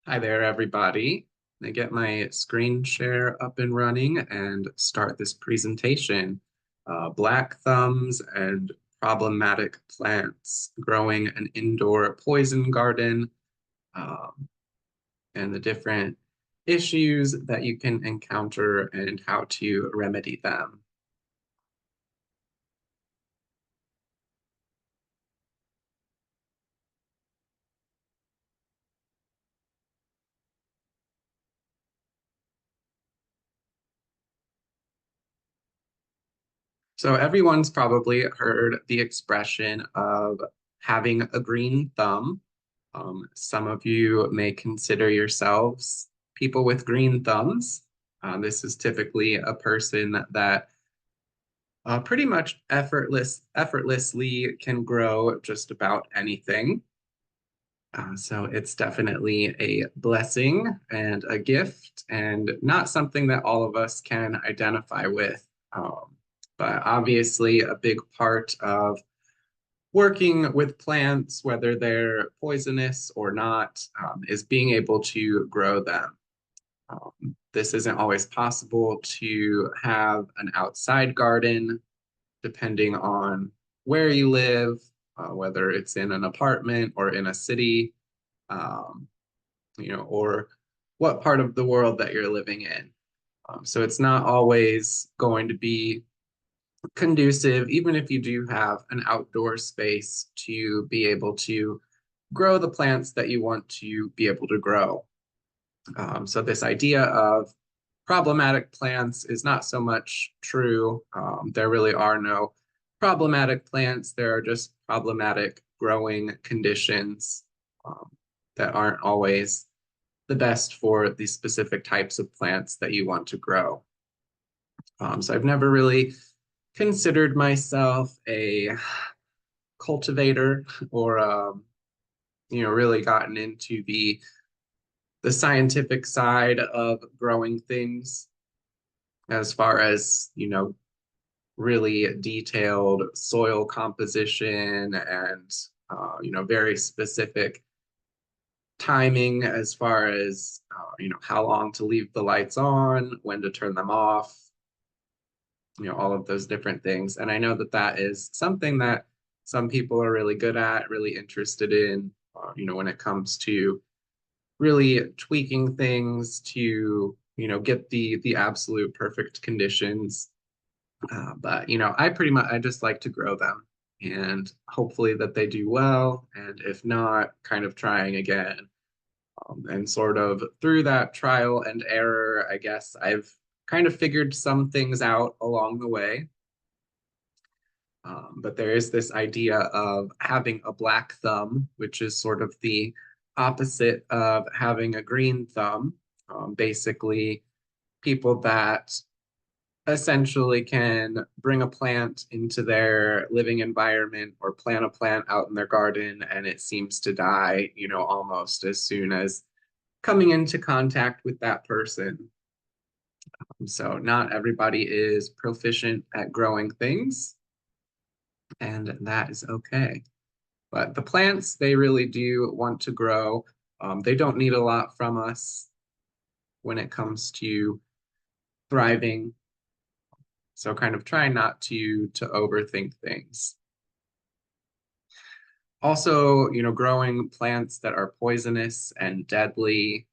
Hi there, everybody. I get my screen share up and running and start this presentation. Black thumbs and problematic plants, growing an indoor poison garden, um, and the different issues that you can encounter and how to remedy them. So everyone's probably heard the expression of having a green thumb. Some of you may consider yourselves people with green thumbs. This is typically a person that pretty much effortlessly can grow just about anything. So it's definitely a blessing and a gift, and not something that all of us can identify with. But obviously, a big part of working with plants, whether they're poisonous or not, is being able to grow them. This isn't always possible to have an outside garden, depending on where you live, whether it's in an apartment or in a city, um, or what part of the world that you're living in. So it's not always going to be conducive, even if you do have an outdoor space to be able to grow the plants that you want to be able to grow. So this idea of problematic plants is not so much true. There really are no problematic plants. There are just problematic growing conditions um, that aren't always the best for the specific types of plants that you want to grow. So I've never really considered myself a cultivator or really gotten into the scientific side of growing things as far as, really detailed soil composition and very specific timing as far as how long to leave the lights on, when to turn them off, all of those different things. And I know that that is something that some people are really good at, really interested in, when it comes to really tweaking things to, get the absolute perfect conditions. But, I just like to grow them and hopefully that they do well. And if not, kind of trying again. And sort of through that trial and error, I guess I've kind of figured some things out along the way. But there is this idea of having a black thumb, which is sort of the opposite of having a green thumb. Basically, people that essentially can bring a plant into their living environment or plant a plant out in their garden and it seems to die, almost as soon as coming into contact with that person. So not everybody is proficient at growing things, and that is okay. But the plants, they really do want to grow. They don't need a lot from us when it comes to thriving. So kind of try not to overthink things. Also, growing plants that are poisonous and deadly,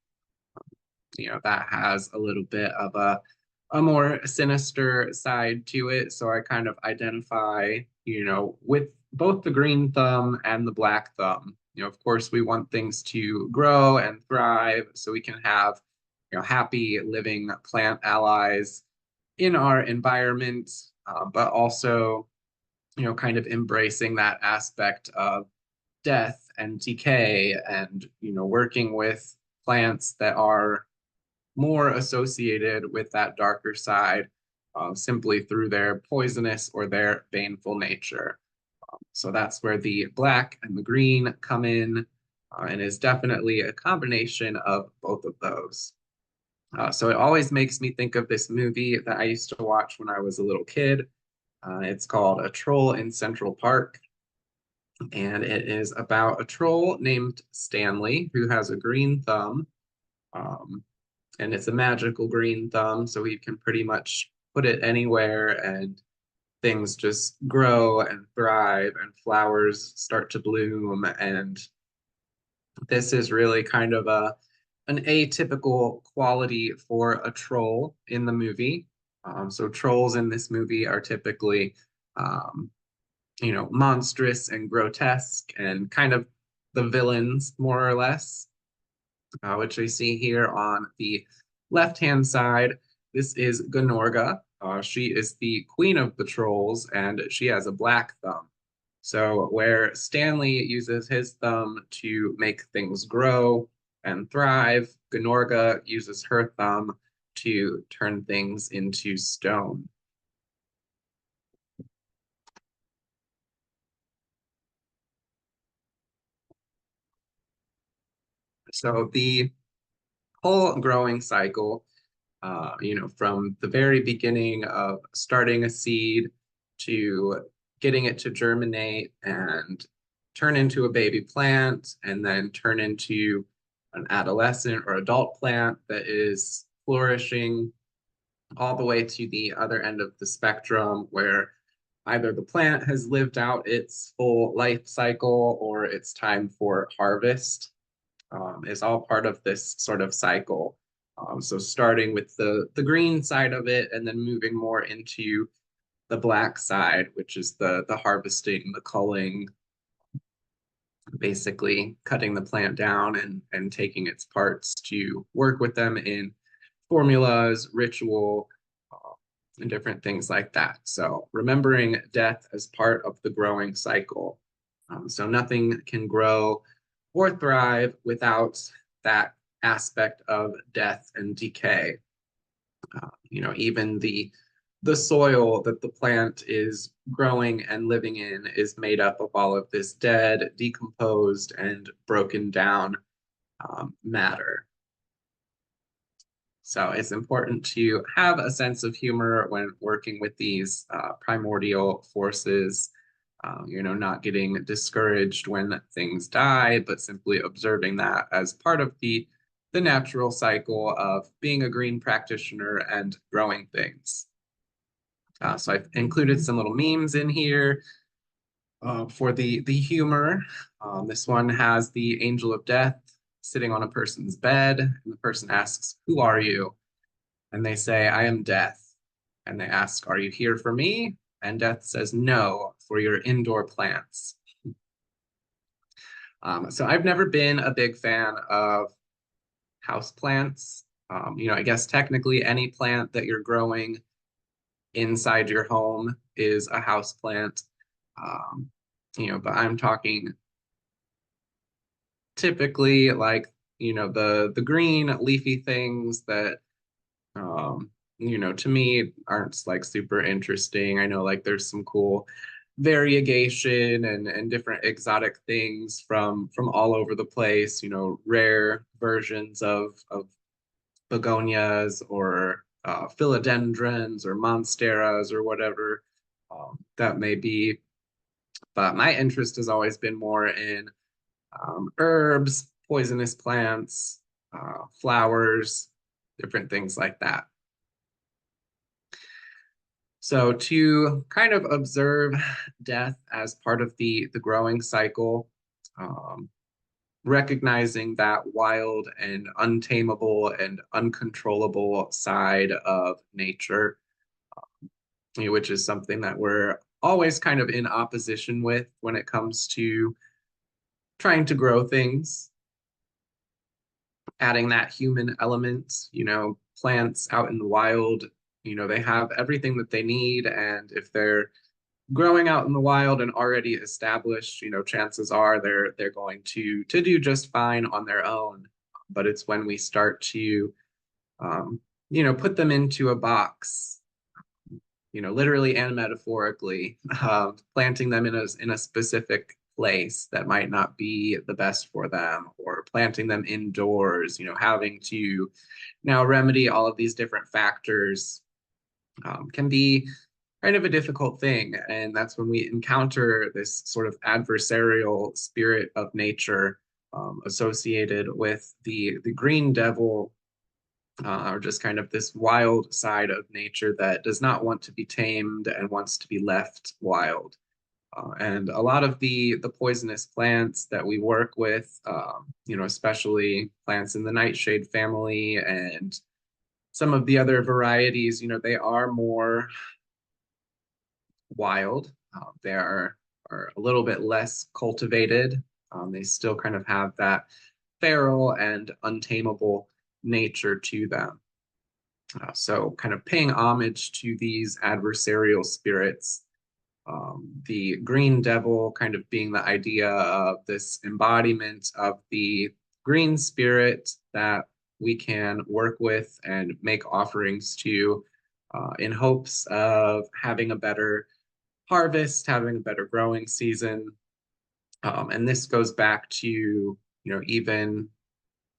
that has a little bit of a more sinister side to it. So I kind of identify, with both the green thumb and the black thumb. Of course, we want things to grow and thrive so we can have, happy living plant allies in our environment, but also, kind of embracing that aspect of death and decay and, working with plants that are more associated with that darker side simply through their poisonous or their baneful nature. So that's where the black and the green come in, and is definitely a combination of both of those. So it always makes me think of this movie that I used to watch when I was a little kid. It's called A Troll in Central Park, and it is about a troll named Stanley who has a green thumb Um, and it's a magical green thumb, so we can pretty much put it anywhere and things just grow and thrive and flowers start to bloom. And this is really kind of an atypical quality for a troll in the movie. So trolls in this movie are typically, um, monstrous and grotesque and kind of the villains, more or less, which I see here on the left-hand side. This is Gnorga. She is the queen of the trolls, and she has a black thumb. So where Stanley uses his thumb to make things grow and thrive, Gnorga uses her thumb to turn things into stone. So the whole growing cycle, from the very beginning of starting a seed to getting it to germinate and turn into a baby plant and then turn into an adolescent or adult plant that is flourishing all the way to the other end of the spectrum where either the plant has lived out its full life cycle or it's time for harvest, is all part of this sort of cycle. So starting with the green side of it and then moving more into the black side, which is the harvesting, the culling, basically cutting the plant down and taking its parts to work with them in formulas, ritual, and different things like that. So remembering death as part of the growing cycle. So nothing can grow or thrive without that aspect of death and decay. Even the soil that the plant is growing and living in is made up of all of this dead, decomposed, and broken down matter. So it's important to have a sense of humor when working with these primordial forces, not getting discouraged when things die, but simply observing that as part of the natural cycle of being a green practitioner and growing things. So I've included some little memes in here for the humor. This one has the angel of death sitting on a person's bed, and the person asks, "Who are you?" And they say, "I am death." And they ask, "Are you here for me?" And death says, "No, for your indoor plants." So I've never been a big fan of house plants. I guess technically any plant that you're growing inside your home is a house plant. Um, but I'm talking typically like, the green leafy things that to me aren't like super interesting. I know like there's some cool variegation and different exotic things from all over the place, rare versions of begonias or philodendrons or monsteras or whatever that may be. But my interest has always been more in herbs, poisonous plants, flowers, different things like that. So to kind of observe death as part of the growing cycle, um, recognizing that wild and untamable and uncontrollable side of nature, which is something that we're always kind of in opposition with when it comes to trying to grow things, adding that human element, plants out in the wild, they have everything that they need. And if they're growing out in the wild and already established, chances are they're going to do just fine on their own. But it's when we start to put them into a box, literally and metaphorically, planting them in a specific place that might not be the best for them, or planting them indoors, having to now remedy all of these different factors can be kind of a difficult thing. And that's when we encounter this sort of adversarial spirit of nature associated with the green devil, or just kind of this wild side of nature that does not want to be tamed and wants to be left wild. And a lot of the poisonous plants that we work with, especially plants in the nightshade family and some of the other varieties, they are more wild. They are a little bit less cultivated. They still kind of have that feral and untamable nature to them. So, kind of paying homage to these adversarial spirits, the green devil kind of being the idea of this embodiment of the green spirit that we can work with and make offerings to, in hopes of having a better harvest, having a better growing season. And this goes back to, even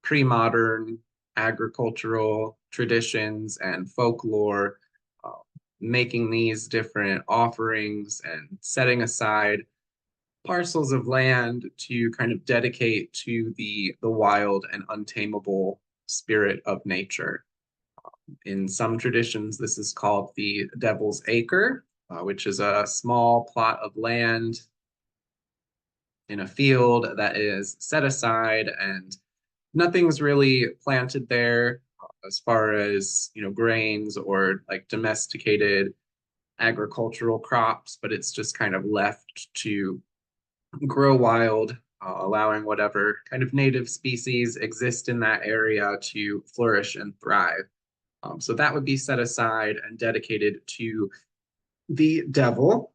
pre-modern agricultural traditions and folklore, uh, making these different offerings and setting aside parcels of land to kind of dedicate to the wild and untamable spirit of nature. In some traditions, this is called the Devil's Acre, which is a small plot of land in a field that is set aside and nothing's really planted there as far as grains or like domesticated agricultural crops, but it's just kind of left to grow wild, allowing whatever kind of native species exist in that area to flourish and thrive. So that would be set aside and dedicated to the devil.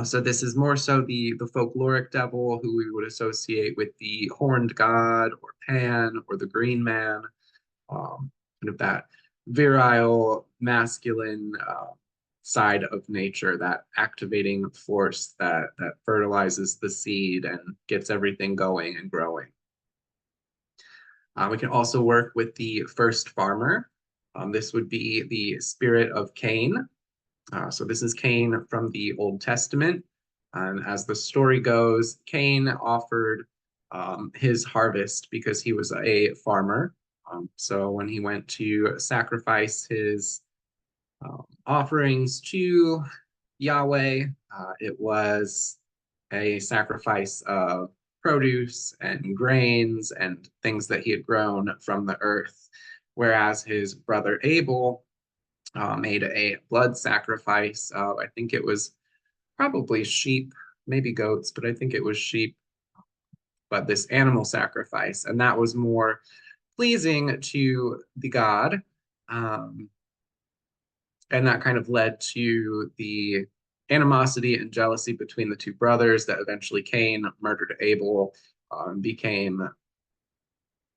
So this is more so the folkloric devil who we would associate with the horned god or Pan or the Green Man, kind of that virile, masculine side of nature, that activating force that fertilizes the seed and gets everything going and growing. We can also work with the first farmer. This would be the spirit of Cain. So this is Cain from the Old Testament. And as the story goes, Cain offered his harvest because he was a farmer. So when he went to sacrifice his offerings to Yahweh, it was a sacrifice of produce and grains and things that he had grown from the earth. Whereas his brother Abel made a blood sacrifice. I think it was probably sheep, maybe goats, but I think it was sheep. But this animal sacrifice, and that was more pleasing to the god. Um, and that kind of led to the animosity and jealousy between the two brothers that eventually Cain murdered Abel, became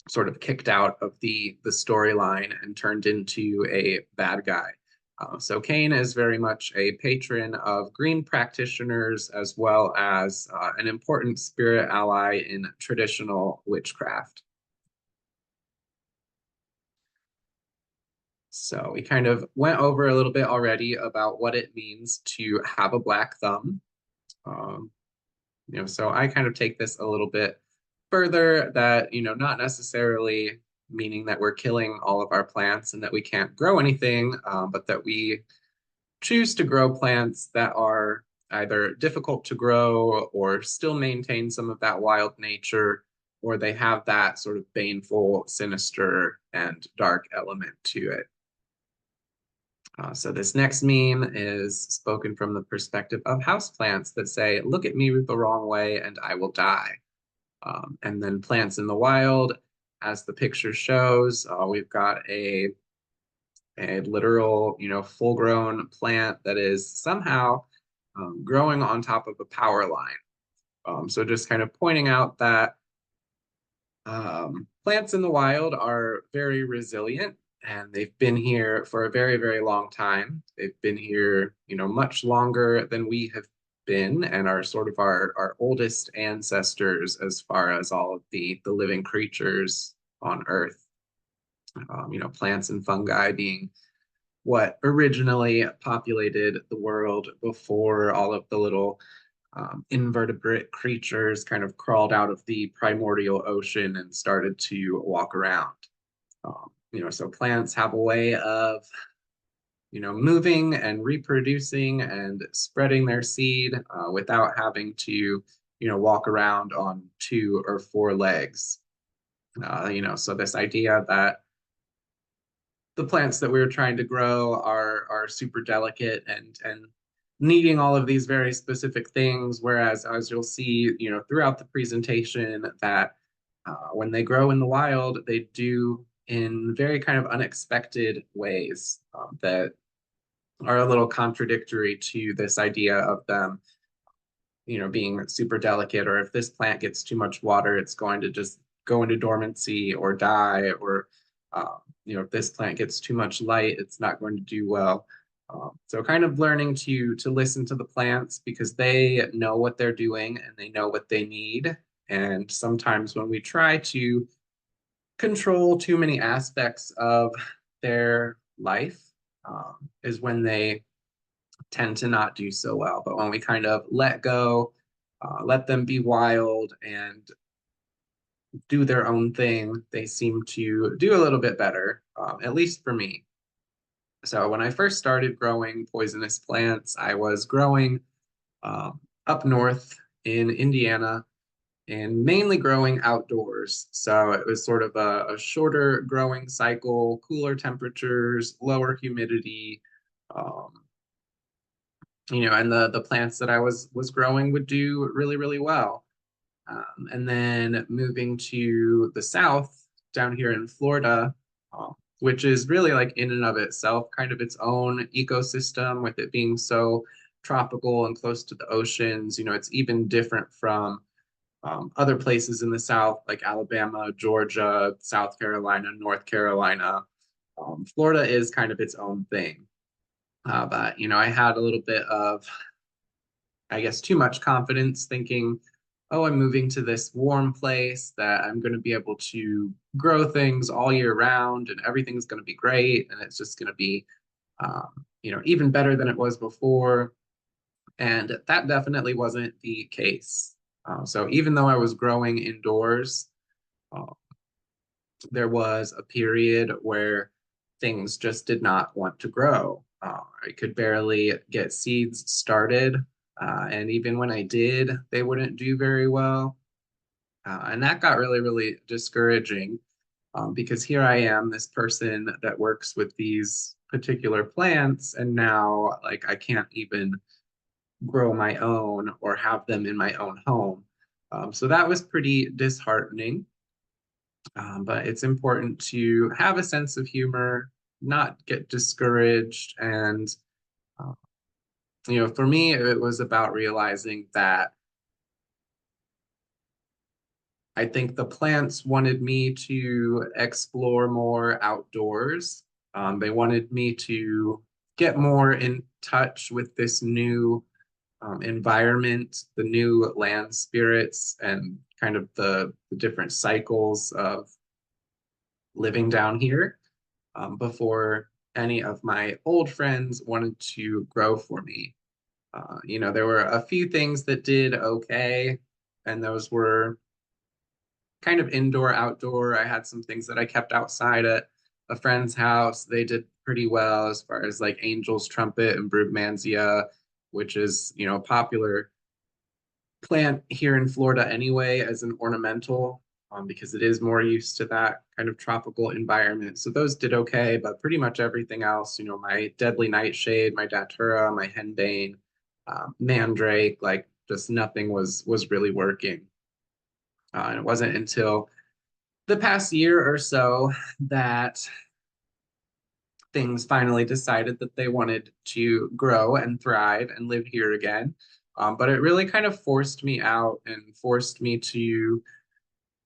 sort of kicked out of the storyline and turned into a bad guy. So Cain is very much a patron of green practitioners as well as an important spirit ally in traditional witchcraft. So we kind of went over a little bit already about what it means to have a black thumb. Um, so I kind of take this a little bit further that, not necessarily meaning that we're killing all of our plants and that we can't grow anything, but that we choose to grow plants that are either difficult to grow or still maintain some of that wild nature, or they have that sort of baneful, sinister, and dark element to it. So this next meme is spoken from the perspective of houseplants that say, "Look at me the wrong way and I will die." And then plants in the wild, as the picture shows, we've got a literal, full-grown plant that is somehow growing on top of a power line. So just kind of pointing out that plants in the wild are very resilient and they've been here for a very, very long time. They've been here, much longer than we have been and are sort of our oldest ancestors as far as all of the living creatures on Earth. Plants and fungi being what originally populated the world before all of the little invertebrate creatures kind of crawled out of the primordial ocean and started to walk around. So plants have a way of moving and reproducing and spreading their seed without having to, walk around on two or four legs. So this idea that the plants that we were trying to grow are super delicate and needing all of these very specific things, whereas as you'll see, throughout the presentation, that when they grow in the wild, they do in very kind of unexpected ways that are a little contradictory to this idea of them, being super delicate, or if this plant gets too much water, it's going to just go into dormancy or die, or, if this plant gets too much light, it's not going to do well. So kind of learning to listen to the plants because they know what they're doing and they know what they need. And sometimes when we try to control too many aspects of their life, is when they tend to not do so well. But when we kind of let go, let them be wild and do their own thing, they seem to do a little bit better, at least for me. So when I first started growing poisonous plants, I was growing up north in Indiana and mainly growing outdoors. So it was sort of a shorter growing cycle, cooler temperatures, lower humidity, um, and the plants that I was growing would do really, really well. And then moving to the south down here in Florida, which is really like in and of itself kind of its own ecosystem with it being so tropical and close to the oceans. It's even different from other places in the South, like Alabama, Georgia, South Carolina, North Carolina. Florida is kind of its own thing. But, I had a little bit of, I guess, too much confidence thinking, oh, I'm moving to this warm place that I'm going to be able to grow things all year round and everything's going to be great. And it's just going to be, even better than it was before. And that definitely wasn't the case. So even though I was growing indoors, uh, there was a period where things just did not want to grow. I could barely get seeds started. And even when I did, they wouldn't do very well. And that got really, really discouraging because here I am, this person that works with these particular plants, and now like I can't even grow my own or have them in my own home. So that was pretty disheartening. But it's important to have a sense of humor, not get discouraged. And, uh, for me, it was about realizing that I think the plants wanted me to explore more outdoors. They wanted me to get more in touch with this new environment, the new land spirits, and kind of the different cycles of living down here before any of my old friends wanted to grow for me. There were a few things that did okay, and those were kind of indoor, outdoor. I had some things that I kept outside at a friend's house. They did pretty well as far as like Angel's Trumpet and Brugmansia, which is, popular plant here in Florida anyway as an ornamental because it is more used to that kind of tropical environment. So those did okay, but pretty much everything else, my deadly nightshade, my datura, my henbane, mandrake, like just nothing was really working. And it wasn't until the past year or so that things finally decided that they wanted to grow and thrive and live here again. But it really kind of forced me out and forced me to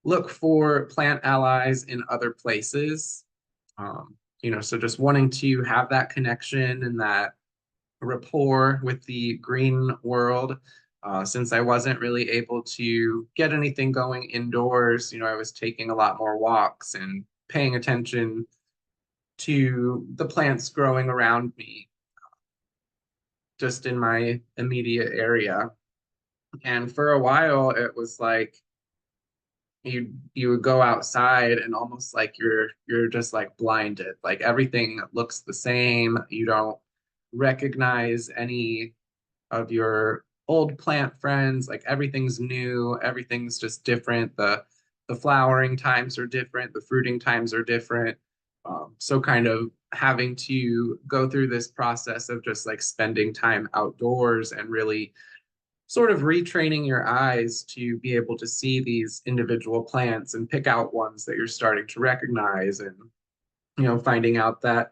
look for plant allies in other places. So just wanting to have that connection and that rapport with the green world. Since I wasn't really able to get anything going indoors, I was taking a lot more walks and paying attention to the plants growing around me, just in my immediate area. And for a while, it was like you would go outside and almost like you're just like blinded. Like everything looks the same. You don't recognize any of your old plant friends. Like everything's new, everything's just different. The flowering times are different, the fruiting times are different. So kind of having to go through this process of just like spending time outdoors and really sort of retraining your eyes to be able to see these individual plants and pick out ones that you're starting to recognize, and finding out that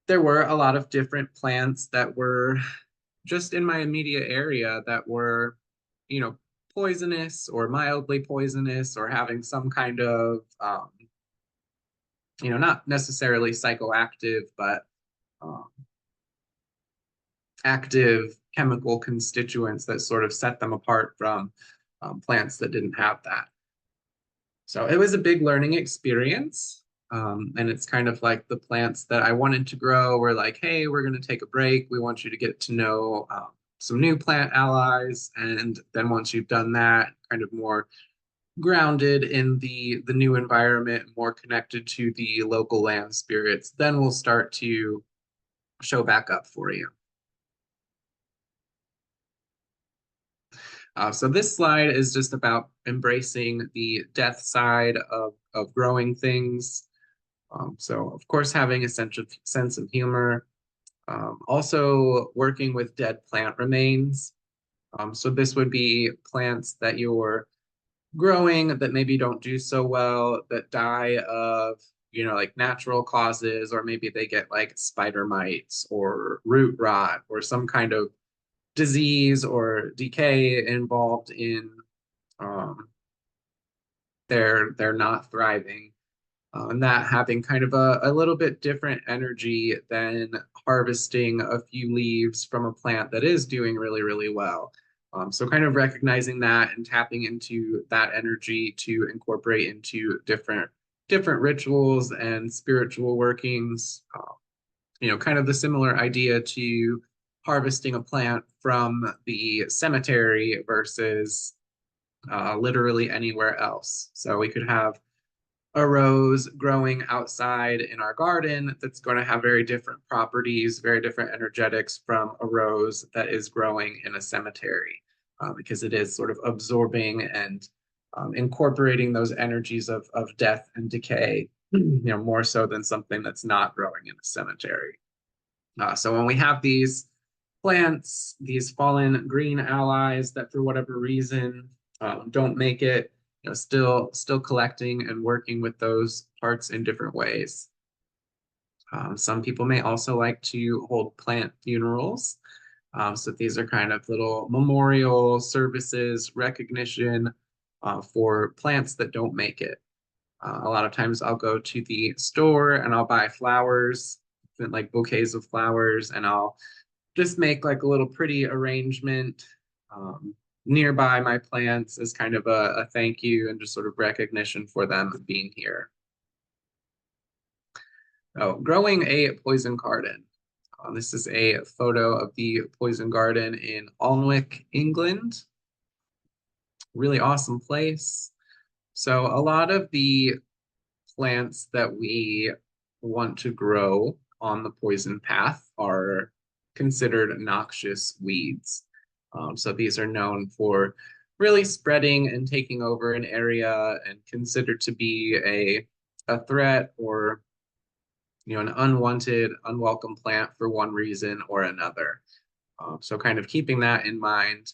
there were a lot of different plants that were just in my immediate area that were, you know, poisonous or mildly poisonous or having some kind of, not necessarily psychoactive, but um, active chemical constituents that sort of set them apart from plants that didn't have that. So it was a big learning experience. And it's kind of like the plants that I wanted to grow were like, hey, we're going to take a break. We want you to get to know some new plant allies. And then once you've done that, kind of more grounded in the new environment, more connected to the local land spirits, then we'll start to show back up for you. So this slide is just about embracing the death side of growing things. So of course, having a sense of humor, also working with dead plant remains. So this would be plants that you're growing that maybe don't do so well, that die of, like natural causes, or maybe they get like spider mites or root rot or some kind of disease or decay involved in um, they're not thriving. And that having kind of a little bit different energy than harvesting a few leaves from a plant that is doing really, really well. So kind of recognizing that and tapping into that energy to incorporate into different rituals and spiritual workings. Kind of the similar idea to harvesting a plant from the cemetery versus literally anywhere else. So we could have a rose growing outside in our garden that's going to have very different properties, very different energetics from a rose that is growing in a cemetery, because it is sort of absorbing and incorporating those energies of death and decay, more so than something that's not growing in a cemetery. So when we have these plants, these fallen green allies that for whatever reason don't make it, still collecting and working with those parts in different ways. Some people may also like to hold plant funerals. So these are kind of little memorial services, recognition for plants that don't make it. A lot of times I'll go to the store and I'll buy flowers, like bouquets of flowers, and I'll just make like a little pretty arrangement um, nearby my plants as kind of a thank you and just sort of recognition for them being here. Oh, growing a poison garden. This is a photo of the poison garden in Alnwick, England. Really awesome place. So a lot of the plants that we want to grow on the poison path are considered noxious weeds. So these are known for really spreading and taking over an area and considered to be a threat or an unwanted, unwelcome plant for one reason or another. So kind of keeping that in mind,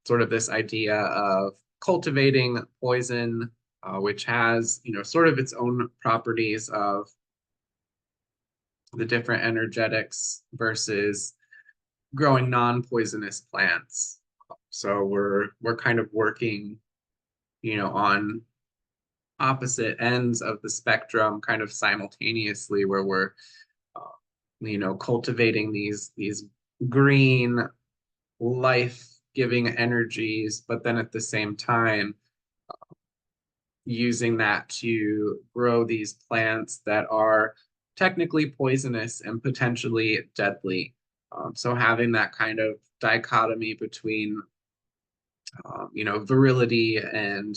sort of this idea of cultivating poison, which has sort of its own properties of the different energetics versus growing non-poisonous plants. So we're kind of working, on opposite ends of the spectrum, kind of simultaneously, where we're, cultivating these green, life-giving energies, but then at the same time, using that to grow these plants that are technically poisonous and potentially deadly. So having that kind of dichotomy between virility and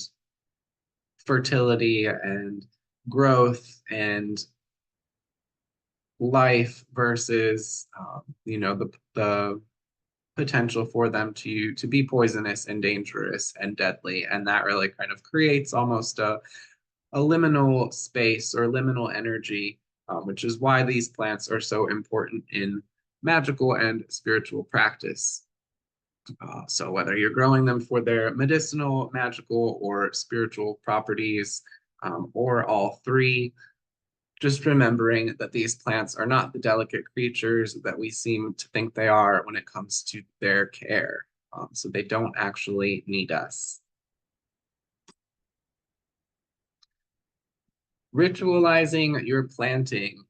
fertility and growth and life versus the potential for them to be poisonous and dangerous and deadly. And that really kind of creates almost a liminal space or liminal energy, which is why these plants are so important in magical and spiritual practice. So whether you're growing them for their medicinal, magical, or spiritual properties, or all three, just remembering that these plants are not the delicate creatures that we seem to think they are when it comes to their care. So they don't actually need us. Ritualizing your planting.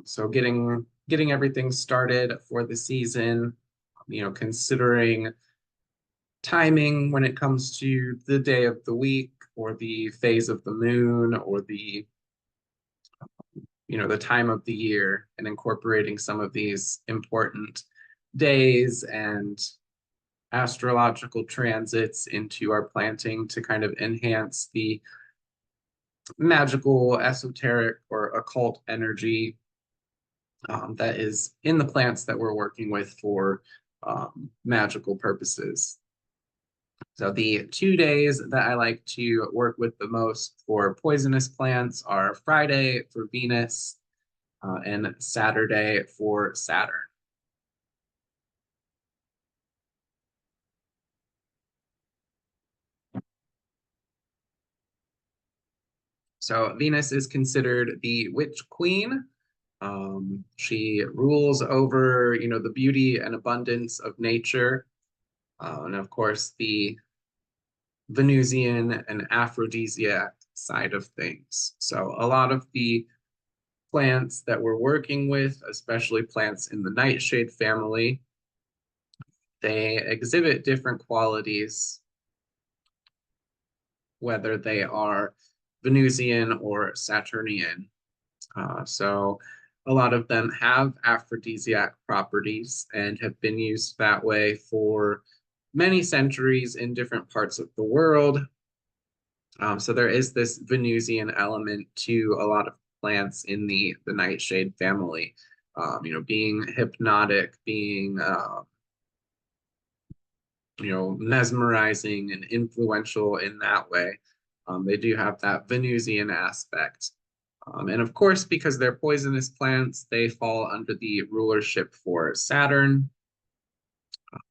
So getting everything started for the season, considering timing when it comes to the day of the week or the phase of the moon or the time of the year, and incorporating some of these important days and astrological transits into our planting to kind of enhance the magical, esoteric, or occult energy that is in the plants that we're working with for magical purposes. So the 2 days that I like to work with the most for poisonous plants are Friday for Venus and Saturday for Saturn. So Venus is considered the witch queen. She rules over, the beauty and abundance of nature. And of course, the Venusian and aphrodisiac side of things. So a lot of the plants that we're working with, especially plants in the nightshade family, they exhibit different qualities, whether they are Venusian or Saturnian. So a lot of them have aphrodisiac properties and have been used that way for many centuries in different parts of the world. So there is this Venusian element to a lot of plants in the nightshade family. Being hypnotic, being mesmerizing and influential in that way. They do have that Venusian aspect. And of course, because they're poisonous plants, they fall under the rulership for Saturn.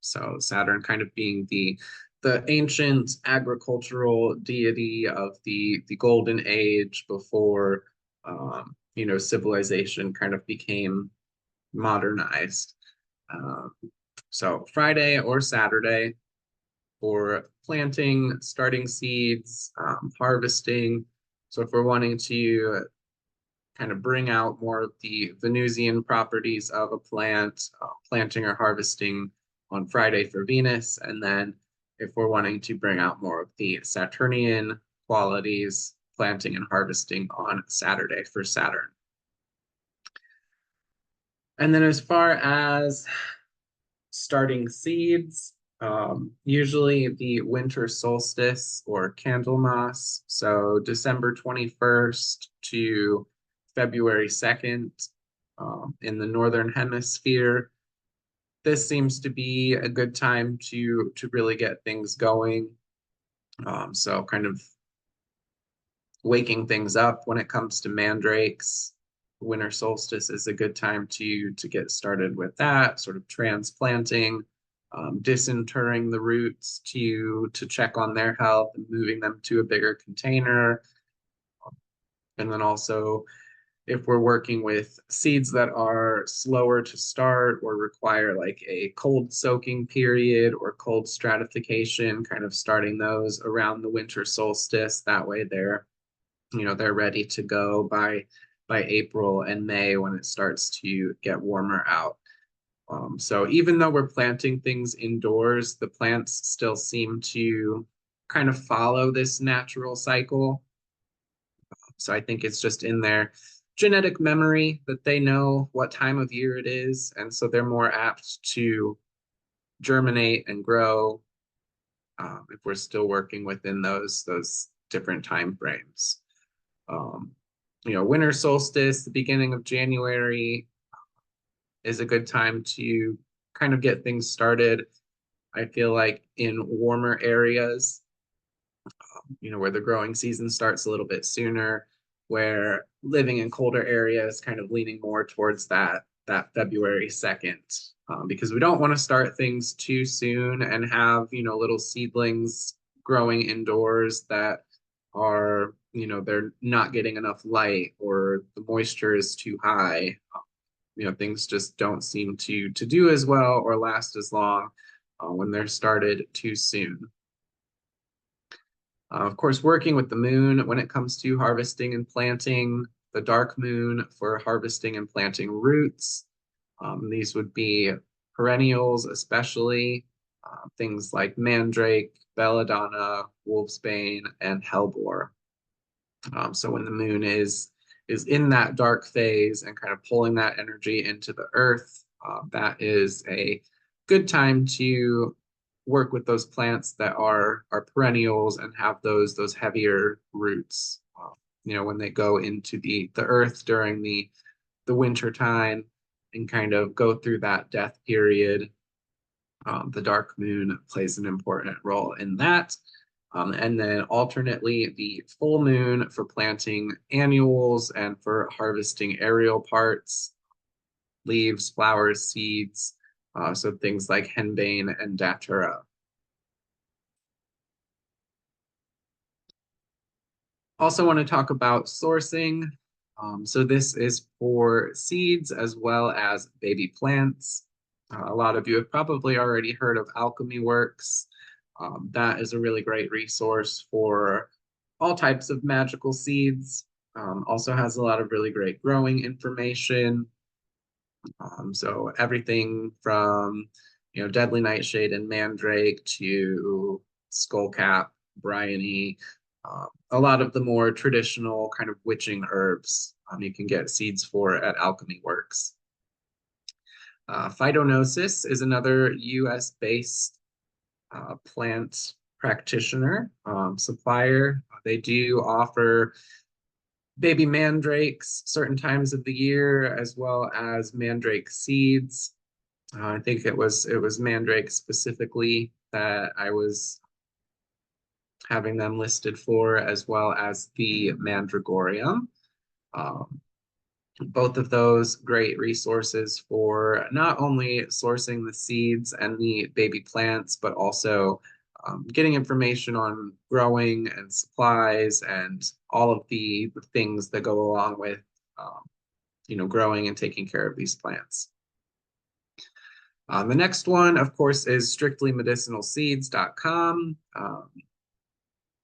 So Saturn kind of being the ancient agricultural deity of the golden age before civilization kind of became modernized. Um, so Friday or Saturday for planting, starting seeds, harvesting. So if we're wanting to kind of bring out more of the Venusian properties of a plant, planting or harvesting on Friday for Venus. And then if we're wanting to bring out more of the Saturnian qualities, planting and harvesting on Saturday for Saturn. And then as far as starting seeds, usually the winter solstice or Candlemas, so December 21st to February 2nd in the Northern Hemisphere. This seems to be a good time to really get things going. So kind of waking things up when it comes to mandrakes. Winter solstice is a good time to get started with that, sort of transplanting, disinterring the roots to check on their health and moving them to a bigger container. And then also, if we're working with seeds that are slower to start or require like a cold soaking period or cold stratification, kind of starting those around the winter solstice. That way they're ready to go by April and May when it starts to get warmer out. So even though we're planting things indoors, the plants still seem to kind of follow this natural cycle. So I think it's just in their genetic memory that they know what time of year it is. And so they're more apt to germinate and grow if we're still working within those different time frames. Um, winter solstice, the beginning of January, is a good time to kind of get things started. I feel like in warmer areas, where the growing season starts a little bit sooner, where living in colder areas kind of leaning more towards that February 2nd, because we don't want to start things too soon and have, little seedlings growing indoors that are, they're not getting enough light or the moisture is too high. Things just don't seem to do as well or last as long when they're started too soon. Of course, working with the moon when it comes to harvesting and planting, the dark moon for harvesting and planting roots. These would be perennials, especially things like mandrake, belladonna, wolfsbane, and hellebore. So when the moon is in that dark phase and kind of pulling that energy into the earth, that is a good time to work with those plants that are perennials and have those heavier roots. When they go into the earth during the winter time and kind of go through that death period, the dark moon plays an important role in that. And then alternately, the full moon for planting annuals and for harvesting aerial parts, leaves, flowers, seeds, so things like henbane and datura. Also want to talk about sourcing. So this is for seeds as well as baby plants. A lot of you have probably already heard of Alchemy Works. That is a really great resource for all types of magical seeds. Also has a lot of really great growing information. So everything from, deadly nightshade and mandrake to skullcap, bryony, a lot of the more traditional kind of witching herbs you can get seeds for at Alchemy Works. Phytonosis is another US-based plant practitioner, supplier. They do offer baby mandrakes certain times of the year, as well as mandrake seeds. I think it was mandrake specifically that I was having them listed for, as well as the mandragorium. Um, both of those great resources for not only sourcing the seeds and the baby plants, but also getting information on growing and supplies and all of the things that go along with, growing and taking care of these plants. The next one, of course, is strictlymedicinalseeds.com.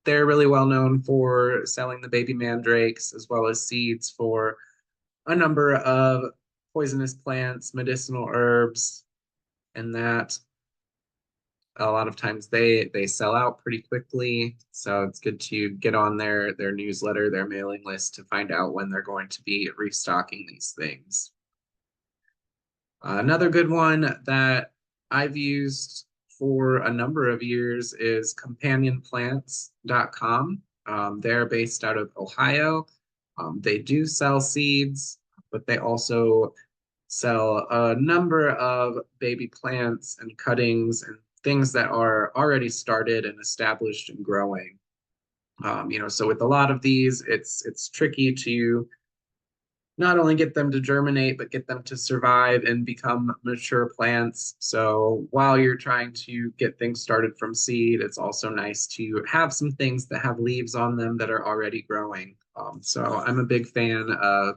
They're really well known for selling the baby mandrakes as well as seeds for a number of poisonous plants, medicinal herbs, and that a lot of times they sell out pretty quickly. So it's good to get on their newsletter, their mailing list to find out when they're going to be restocking these things. Another good one that I've used for a number of years is companionplants.com. They're based out of Ohio. They do sell seeds, but they also sell a number of baby plants and cuttings and things that are already started and established and growing. So with a lot of these, it's tricky to not only get them to germinate, but get them to survive and become mature plants. So while you're trying to get things started from seed, it's also nice to have some things that have leaves on them that are already growing. So I'm a big fan of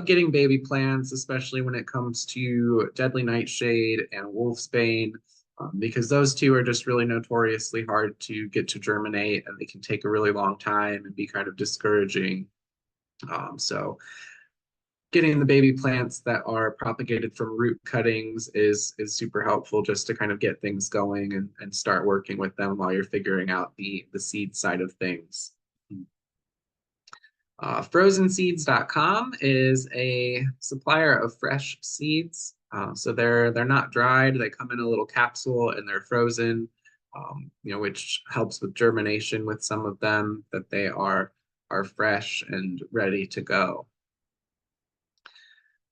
getting baby plants, especially when it comes to deadly nightshade and wolfsbane, because those two are just really notoriously hard to get to germinate, and they can take a really long time and be kind of discouraging. So getting the baby plants that are propagated from root cuttings is super helpful just to kind of get things going and start working with them while you're figuring out the seed side of things. Frozenseeds.com is a supplier of fresh seeds. So they're not dried. They come in a little capsule and they're frozen. which helps with germination with some of them, that they are fresh and ready to go.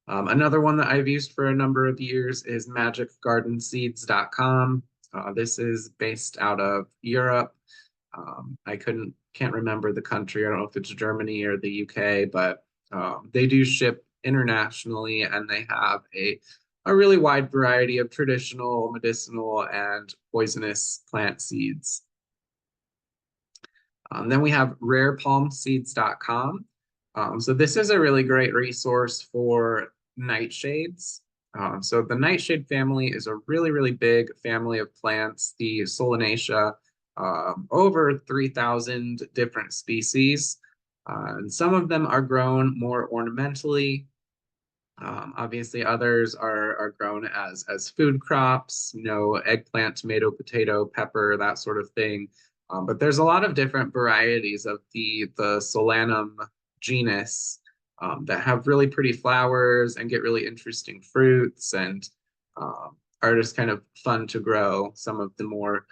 Another one that I've used for a number of years is magicgardenseeds.com. This is based out of Europe. I can't remember the country. I don't know if it's Germany or the UK, but they do ship internationally, and they have a really wide variety of traditional, medicinal, and poisonous plant seeds. Then we have rarepalmseeds.com. So this is a really great resource for nightshades. So the nightshade family is a really, really big family of plants, the Solanaceae, over 3,000 different species. And some of them are grown more ornamentally. Obviously, others are grown as food crops, eggplant, tomato, potato, pepper, that sort of thing. But there's a lot of different varieties of the Solanum genus that have really pretty flowers and get really interesting fruits, and are just kind of fun to grow. Some of the more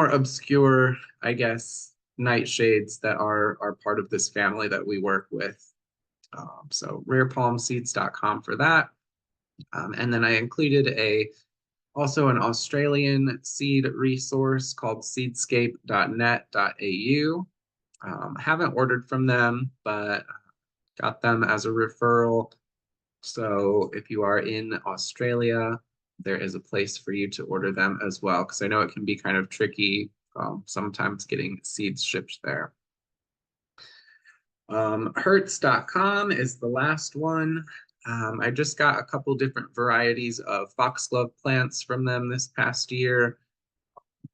obscure, I guess, nightshades that are part of this family that we work with. So rarepalmseeds.com for that. And then I included also an Australian seed resource called seedscape.net.au. Haven't ordered from them, but got them as a referral. So if you are in Australia, there is a place for you to order them as well, because I know it can be kind of tricky sometimes getting seeds shipped there. Hertz.com is the last one. I just got a couple different varieties of foxglove plants from them this past year.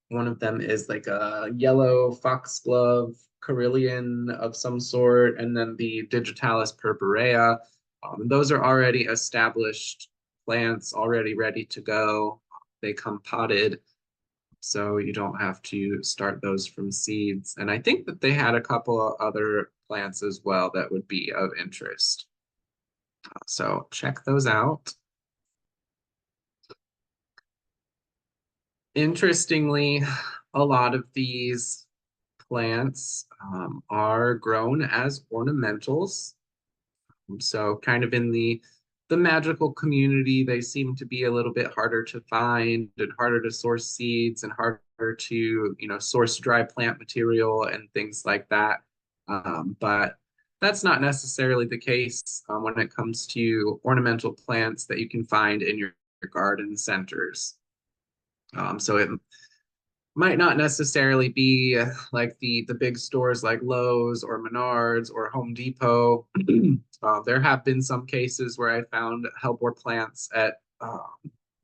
One of them is like a yellow foxglove carilion of some sort, and then the Digitalis purpurea. Those are already established plants, already ready to go. They come potted, so you don't have to start those from seeds. And I think that they had a couple of other plants as well that would be of interest. So check those out. Interestingly, a lot of these plants are grown as ornamentals. So kind of in the magical community, they seem to be a little bit harder to find and harder to source seeds and harder to, source dry plant material and things like that. But that's not necessarily the case when it comes to ornamental plants that you can find in your garden centers. So it might not necessarily be like the big stores like Lowe's or Menards or Home Depot. There have been some cases where I found hellebore plants at I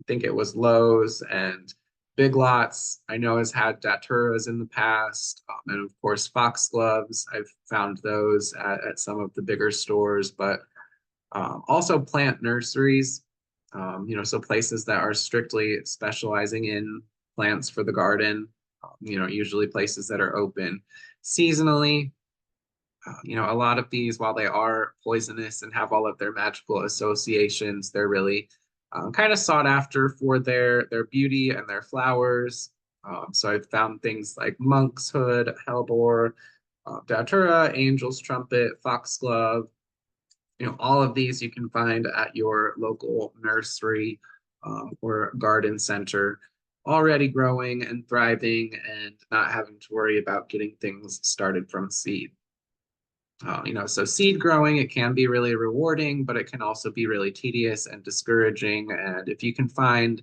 think it was Lowe's, and Big Lots I know has had daturas in the past, and of course foxgloves. I've found those at some of the bigger stores, but also plant nurseries. So places that are strictly specializing in plants for the garden, usually places that are open seasonally. A lot of these, while they are poisonous and have all of their magical associations, they're really kind of sought after for their beauty and their flowers. So I've found things like monk's hood, hellebore, datura, angel's trumpet, foxglove. All of these you can find at your local nursery or garden center, already growing and thriving and not having to worry about getting things started from seed. So seed growing, it can be really rewarding, but it can also be really tedious and discouraging. And if you can find,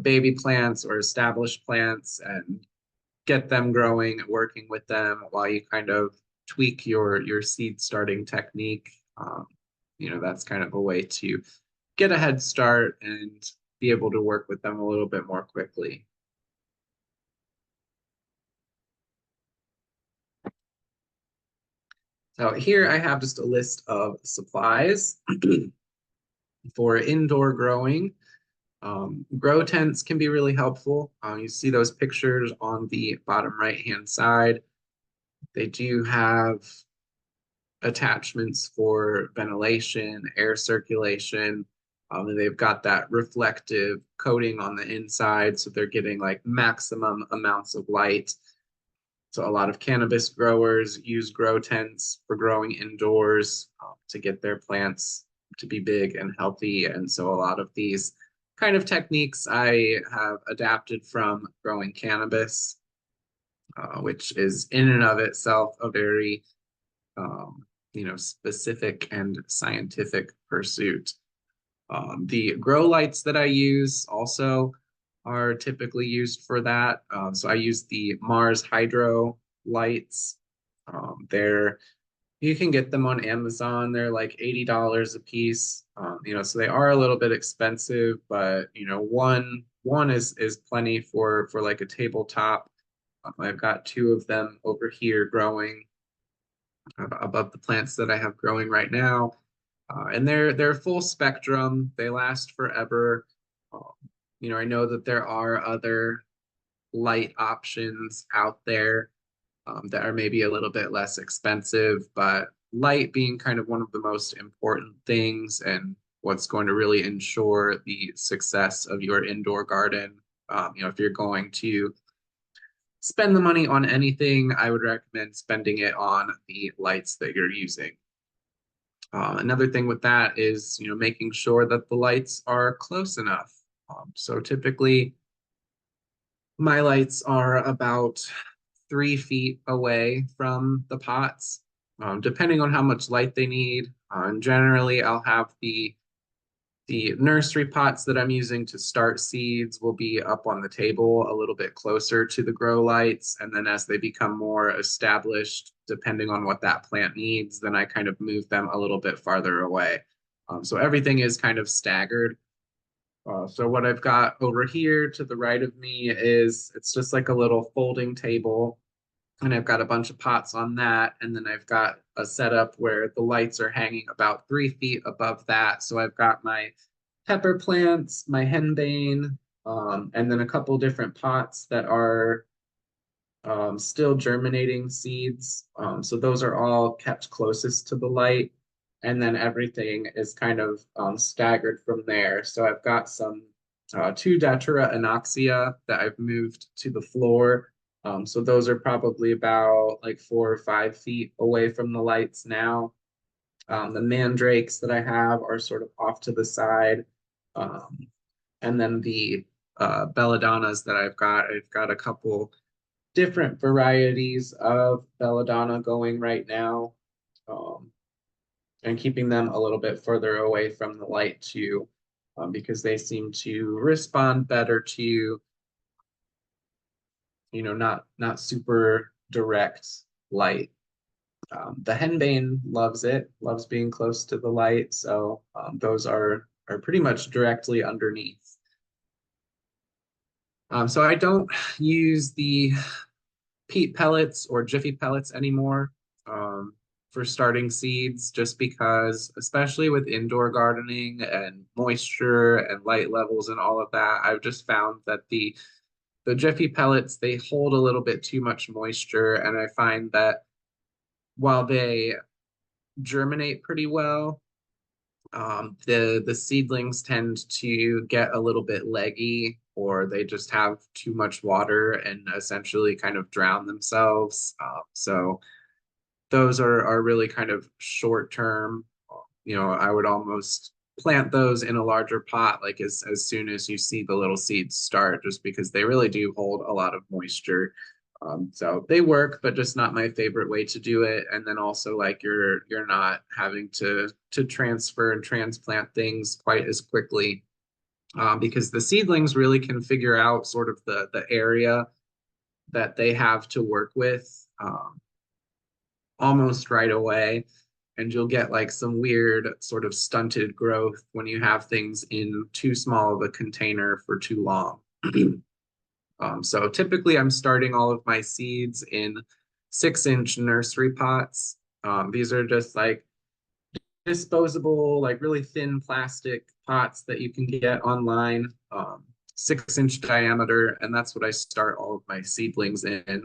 baby plants or established plants and get them growing, working with them while you kind of tweak your seed starting technique, that's kind of a way to get a head start and be able to work with them a little bit more quickly. So here I have just a list of supplies for indoor growing. Grow tents can be really helpful. You see those pictures on the bottom right-hand side. They do have attachments for ventilation, air circulation. And they've got that reflective coating on the inside, so they're getting like maximum amounts of light. So a lot of cannabis growers use grow tents for growing indoors to get their plants to be big and healthy. And so a lot of these kind of techniques I have adapted from growing cannabis, which is in and of itself a very specific and scientific pursuit. The grow lights that I use also are typically used for that. So I use the Mars Hydro lights. They're You can get them on Amazon. They're like $80 a piece. So they are a little bit expensive, but one is plenty for like a tabletop. I've got two of them over here growing above the plants that I have growing right now. And they're full spectrum. They last forever. Um, I know that there are other light options out there that are maybe a little bit less expensive, but light being kind of one of the most important things and what's going to really ensure the success of your indoor garden. If you're going to spend the money on anything, I would recommend spending it on the lights that you're using. Another thing with that is, making sure that the lights are close enough. So typically, my lights are about 3 feet away from the pots, depending on how much light they need. And generally, I'll have the nursery pots that I'm using to start seeds will be up on the table a little bit closer to the grow lights. And then as they become more established, depending on what that plant needs, then I kind of move them a little bit farther away. So everything is kind of staggered. So what I've got over here to the right of me it's just like a little folding table, and I've got a bunch of pots on that. And then I've got a setup where the lights are hanging about 3 feet above that. So I've got my pepper plants, my henbane, and then a couple different pots that are still germinating seeds. So those are all kept closest to the light. And then everything is kind of staggered from there. So I've got some two Datura anoxia that I've moved to the floor. So those are probably about like 4 or 5 feet away from the lights now. The mandrakes that I have are sort of off to the side. Um, and then the belladonnas that I've got a couple different varieties of belladonna going right now, um, and keeping them a little bit further away from the light too, because they seem to respond better to, not super direct light. The henbane loves it, loves being close to the light, so those are pretty much directly underneath. So I don't use the peat pellets or jiffy pellets anymore for starting seeds, just because, especially with indoor gardening and moisture and light levels and all of that, I've just found that the jiffy pellets, they hold a little bit too much moisture, and I find that while they germinate pretty well, the seedlings tend to get a little bit leggy, or they just have too much water and essentially kind of drown themselves. So those are really kind of short term. I would almost plant those in a larger pot, like as soon as you see the little seeds start, just because they really do hold a lot of moisture. So they work, but just not my favorite way to do it. And then also, like, you're not having to transfer and transplant things quite as quickly, because the seedlings really can figure out sort of the area that they have to work with almost right away. And you'll get like some weird sort of stunted growth when you have things in too small of a container for too long. So typically I'm starting all of my seeds in 6-inch nursery pots. These are just like disposable, like really thin plastic pots that you can get online, 6-inch diameter, and that's what I start all of my seedlings in.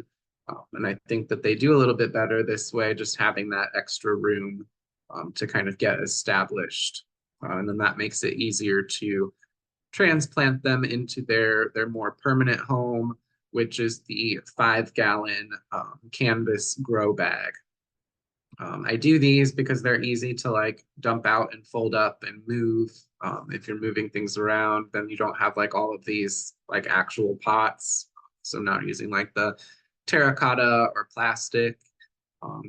And I think that they do a little bit better this way, just having that extra room to kind of get established. And then that makes it easier to transplant them into their more permanent home, which is the 5 gallon canvas grow bag. I do these because they're easy to like dump out and fold up and move. If you're moving things around, then you don't have like all of these like actual pots. So I'm not using like the terracotta or plastic.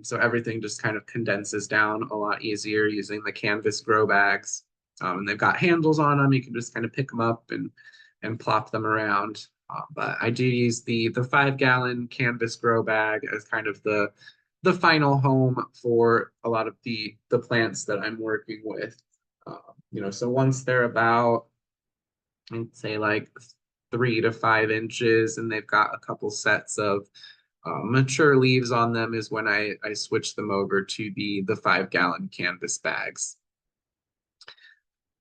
So everything just kind of condenses down a lot easier using the canvas grow bags. And they've got handles on them. You can just kind of pick them up and plop them around. But I do use the 5 gallon canvas grow bag as kind of the final home for a lot of the plants that I'm working with. So once they're about, I'd say like 3 to 5 inches, and they've got a couple sets of mature leaves on them, is when I switch them over to the 5 gallon canvas bags.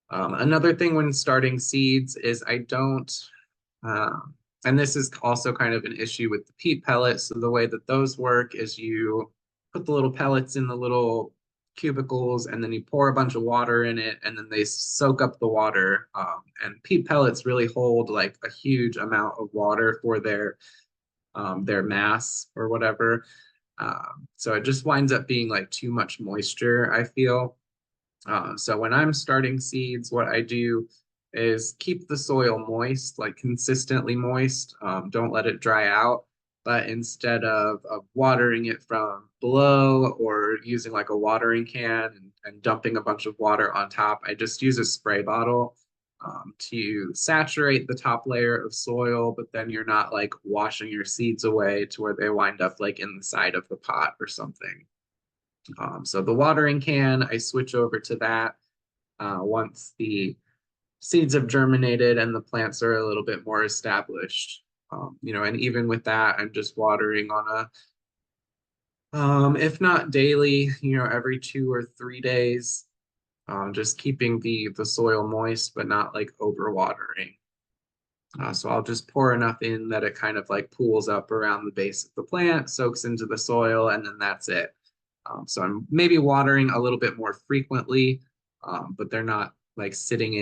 Another thing when starting seeds is I don't, uh, and this is also kind of an issue with the peat pellets. So the way that those work is you put the little pellets in the little cubicles, and then you pour a bunch of water in it, and then they soak up the water. And peat pellets really hold like a huge amount of water for their mass or whatever. So it just winds up being like too much moisture, I feel. So when I'm starting seeds, what I do is keep the soil moist, like consistently moist. Don't let it dry out. But instead of watering it from below or using like a watering can and dumping a bunch of water on top, I just use a spray bottle to saturate the top layer of soil, but then you're not like washing your seeds away to where they wind up like in the side of the pot or something. So the watering can, I switch over to that once the seeds have germinated and the plants are a little bit more established. And even with that, I'm just watering on if not daily, every 2 or 3 days, just keeping the soil moist, but not like overwatering. So I'll just pour enough in that it kind of like pools up around the base of the plant, soaks into the soil, and then that's it. So I'm maybe watering a little bit more frequently, but they're not like sitting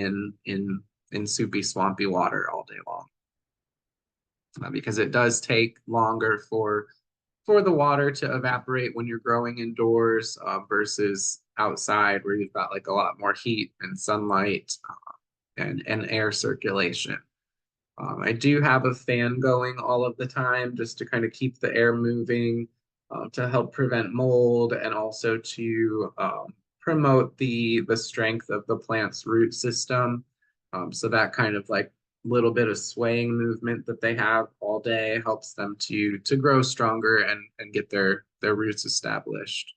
in soupy, swampy water all day long. Because it does take longer for the water to evaporate when you're growing indoors versus outside where you've got like a lot more heat and sunlight and air circulation. I do have a fan going all of the time just to kind of keep the air moving, to help prevent mold and also to promote the strength of the plant's root system. So that kind of like little bit of swaying movement that they have all day helps them to grow stronger and get their roots established.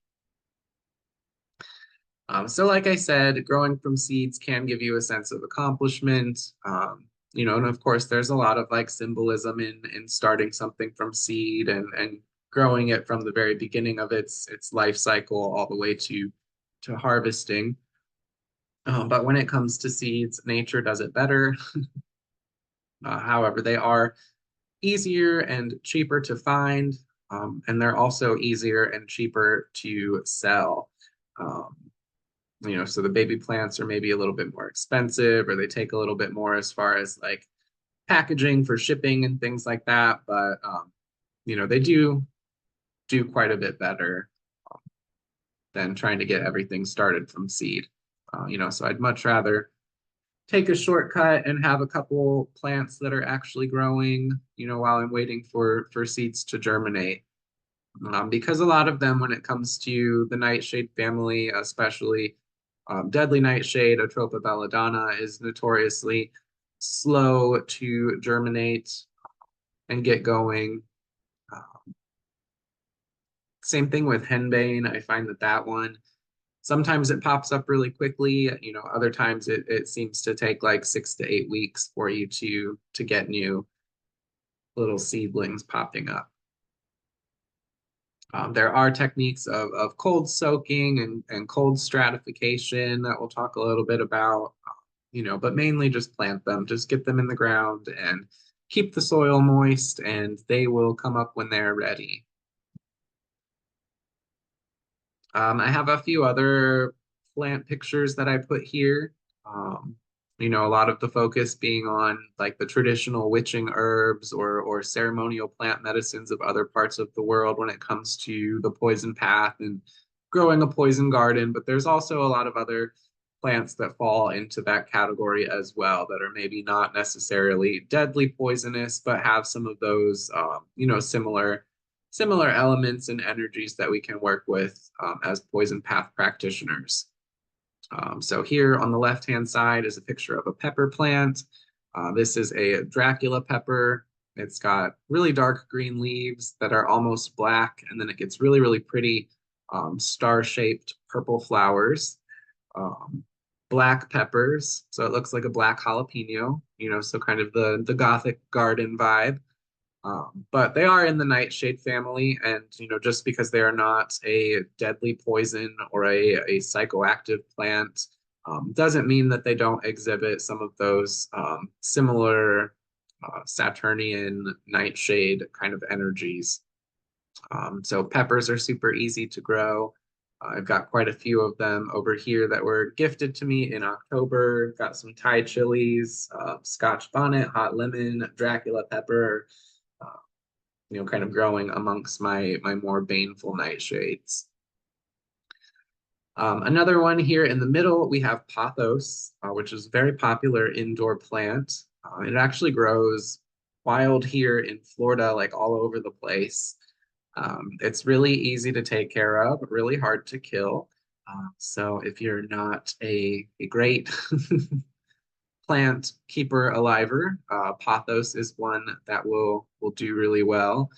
So like I said, growing from seeds can give you a sense of accomplishment. And of course there's a lot of like symbolism in starting something from seed and growing it from the very beginning of its life cycle all the way to harvesting. But when it comes to seeds, nature does it better. However, they are easier and cheaper to find, and they're also easier and cheaper to sell. Um, so the baby plants are maybe a little bit more expensive, or they take a little bit more as far as like packaging for shipping and things like that. But they do quite a bit better than trying to get everything started from seed. So I'd much rather take a shortcut and have a couple plants that are actually growing, while I'm waiting for seeds to germinate. Because a lot of them, when it comes to the nightshade family, especially deadly nightshade, Atropa belladonna, is notoriously slow to germinate and get going. Same thing with henbane. I find that one, sometimes it pops up really quickly. Other times it seems to take like 6 to 8 weeks for you to get new little seedlings popping up. There are techniques of cold soaking and cold stratification that we'll talk a little bit about, but mainly just plant them, just get them in the ground and keep the soil moist, and they will come up when they're ready. I have a few other plant pictures that I put here. Um, a lot of the focus being on like the traditional witching herbs or ceremonial plant medicines of other parts of the world when it comes to the poison path and growing a poison garden. But there's also a lot of other plants that fall into that category as well that are maybe not necessarily deadly poisonous, but have some of those, similar elements and energies that we can work with as poison path practitioners. So here on the left-hand side is a picture of a pepper plant. This is a Dracula pepper. It's got really dark green leaves that are almost black, and then it gets really, really pretty star-shaped purple flowers. Um, Black peppers, so it looks like a black jalapeno, so kind of the Gothic garden vibe. But they are in the nightshade family, and just because they are not a deadly poison or a psychoactive plant, doesn't mean that they don't exhibit some of those similar Saturnian nightshade kind of energies. So peppers are super easy to grow. I've got quite a few of them over here that were gifted to me in October. Got some Thai chilies, Scotch bonnet, hot lemon, Dracula pepper, uh, kind of growing amongst my more baneful nightshades. Another one here in the middle, we have pothos, which is a very popular indoor plant. It actually grows wild here in Florida, like all over the place. It's really easy to take care of, really hard to kill. So if you're not a great plant keeper aliver, pothos is one that will do really well.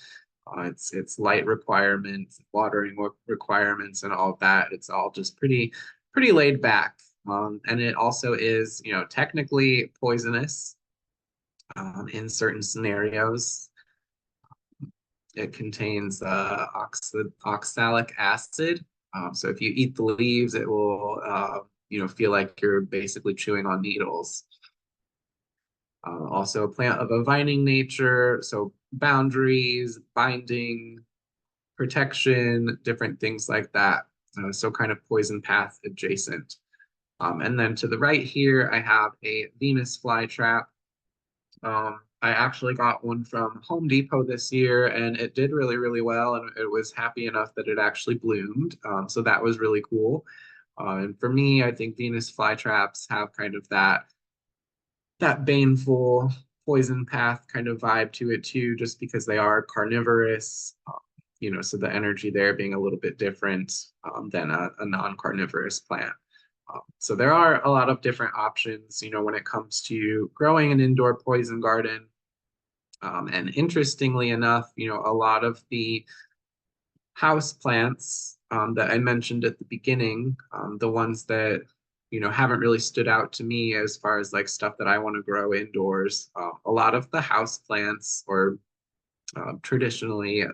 It's light requirements, watering requirements, and all of that. It's all just pretty laid back. And it also is, technically poisonous in certain scenarios. It contains oxalic acid. So if you eat the leaves, it will, feel like you're basically chewing on needles. Also a plant of a vining nature, so boundaries, binding, protection, different things like that. So kind of poison path adjacent. And then to the right here, I have a Venus flytrap. I actually got one from Home Depot this year, and it did really, really well, and it was happy enough that it actually bloomed. So that was really cool. And for me, I think Venus flytraps have kind of that baneful poison path kind of vibe to it too, just because they are carnivorous. So the energy there being a little bit different than a non-carnivorous plant. So there are a lot of different options, when it comes to growing an indoor poison garden. And interestingly enough, a lot of the house plants that I mentioned at the beginning, the ones that haven't really stood out to me as far as like stuff that I want to grow indoors. A lot of the house plants or traditionally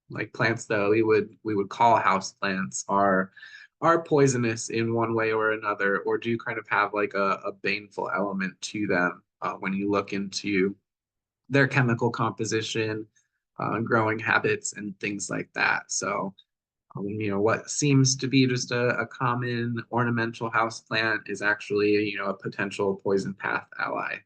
like plants that we would call house plants are poisonous in one way or another, or do kind of have like a baneful element to them when you look into their chemical composition, growing habits, and things like that. So, what seems to be just a common ornamental house plant is actually, a potential poison path ally.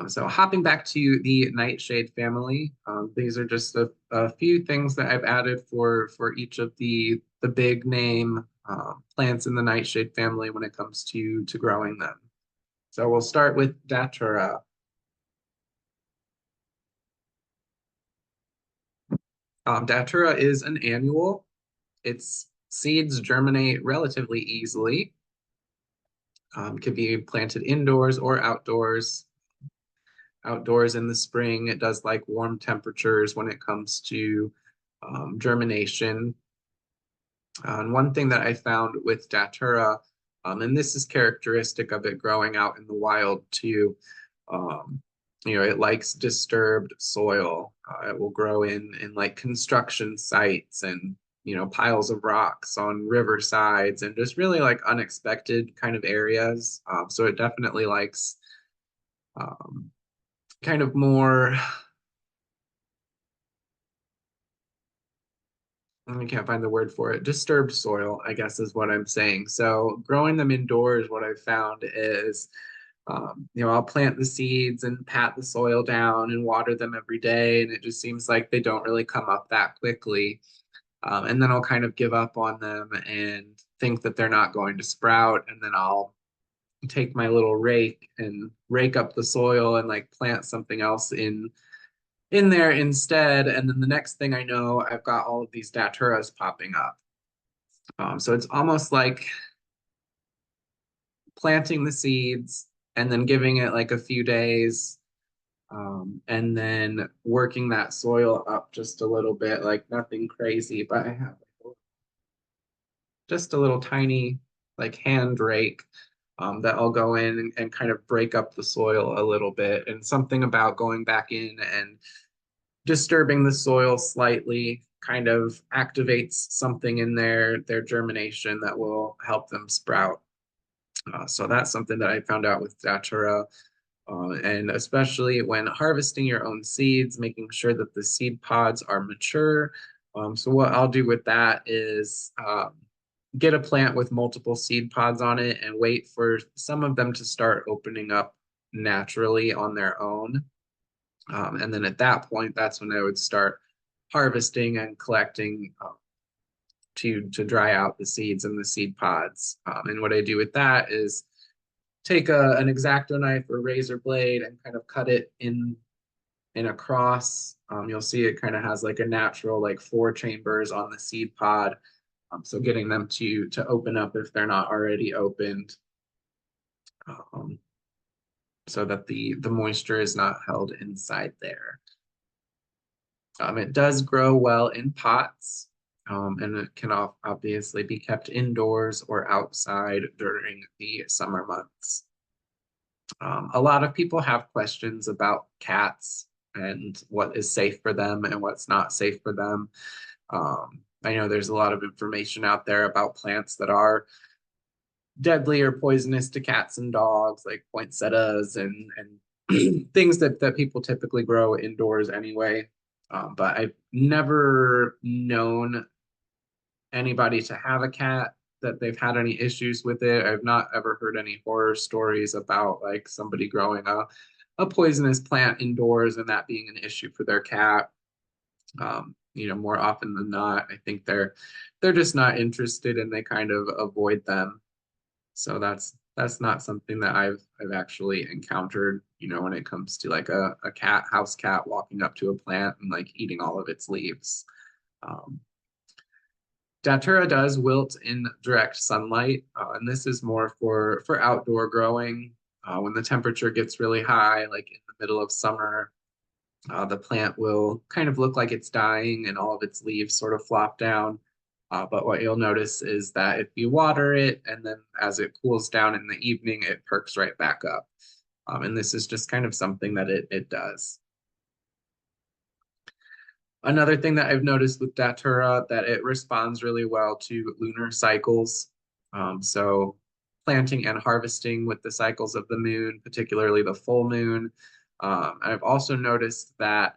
So hopping back to the nightshade family, these are just a few things that I've added for each of the big name plants in the nightshade family when it comes to growing them. So we'll start with Datura. Datura is an annual. Its seeds germinate relatively easily. Can be planted indoors or outdoors. Outdoors in the spring, it does like warm temperatures when it comes to germination. And one thing that I found with Datura, and this is characteristic of it growing out in the wild too, um, it likes disturbed soil. It will grow in like construction sites and piles of rocks on river sides and just really like unexpected kind of areas. So it definitely likes um, kind of more I can't find the word for it. Disturbed soil, I guess is what I'm saying. So growing them indoors, what I've found is, I'll plant the seeds and pat the soil down and water them every day, and it just seems like they don't really come up that quickly. And then I'll kind of give up on them and think that they're not going to sprout, and then I'll take my little rake and rake up the soil and like plant something else in there instead. And then the next thing I know, I've got all of these daturas popping up. So it's almost like planting the seeds and then giving it like a few days, and then working that soil up just a little bit, like nothing crazy, but I have just a little tiny like hand rake, that I'll go in and kind of break up the soil a little bit. And something about going back in and disturbing the soil slightly kind of activates something in their germination that will help them sprout. So that's something that I found out with Datura. And especially when harvesting your own seeds, making sure that the seed pods are mature. So what I'll do with that is, get a plant with multiple seed pods on it and wait for some of them to start opening up naturally on their own. And then at that point, that's when I would start harvesting and collecting, to dry out the seeds and the seed pods. And what I do with that is take an X-Acto knife or razor blade and kind of cut it in a cross. You'll see it kind of has like a natural like four chambers on the seed pod. So getting them to open up if they're not already opened, um, so that the moisture is not held inside there. It does grow well in pots, and it can obviously be kept indoors or outside during the summer months. A lot of people have questions about cats and what is safe for them and what's not safe for them. I know there's a lot of information out there about plants that are deadly or poisonous to cats and dogs, like poinsettias and things that people typically grow indoors anyway. But I've never known anybody to have a cat that they've had any issues with it. I've not ever heard any horror stories about like somebody growing a poisonous plant indoors and that being an issue for their cat. More often than not, I think they're just not interested and they kind of avoid them. So that's not something that I've actually encountered, when it comes to like a house cat walking up to a plant and like eating all of its leaves. Um, Datura does wilt in direct sunlight, and this is more for outdoor growing. When the temperature gets really high, like in the middle of summer, the plant will kind of look like it's dying and all of its leaves sort of flop down. But what you'll notice is that if you water it and then as it cools down in the evening, it perks right back up. And this is just kind of something that it does. Another thing that I've noticed with Datura that it responds really well to lunar cycles. So planting and harvesting with the cycles of the moon, particularly the full moon. I've also noticed that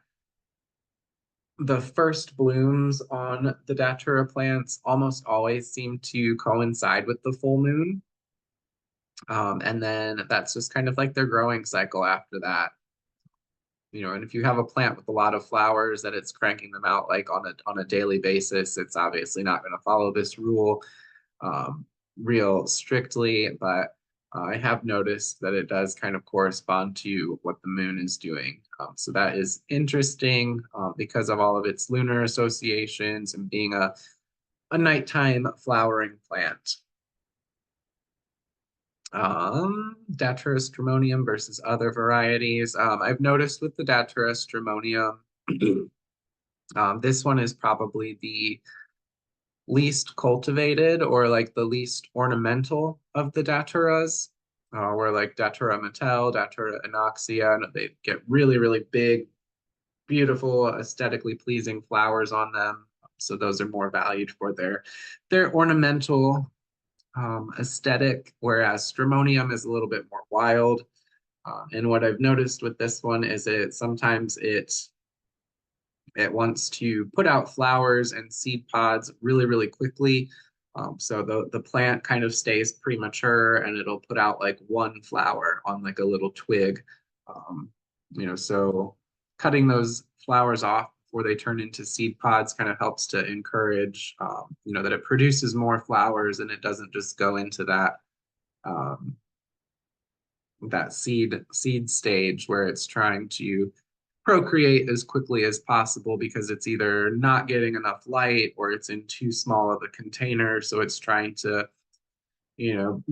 the first blooms on the Datura plants almost always seem to coincide with the full moon. And then that's just kind of like their growing cycle after that. And if you have a plant with a lot of flowers that it's cranking them out like on a daily basis, it's obviously not going to follow this rule, real strictly, but I have noticed that it does kind of correspond to what the moon is doing. So that is interesting, because of all of its lunar associations and being a nighttime flowering plant. Datura stramonium versus other varieties. I've noticed with the Datura stramonium, this one is probably the least cultivated or like the least ornamental of the Daturas, where like Datura metal, Datura anoxia, and they get really, really big, beautiful, aesthetically pleasing flowers on them. So those are more valued for their ornamental, aesthetic, whereas stramonium is a little bit more wild. And what I've noticed with this one is sometimes it It wants to put out flowers and seed pods really, really quickly. So the plant kind of stays premature and it'll put out like one flower on like a little twig. Um, so cutting those flowers off before they turn into seed pods kind of helps to encourage, that it produces more flowers and it doesn't just go into um, that seed stage where it's trying to procreate as quickly as possible because it's either not getting enough light or it's in too small of a container. So it's trying to,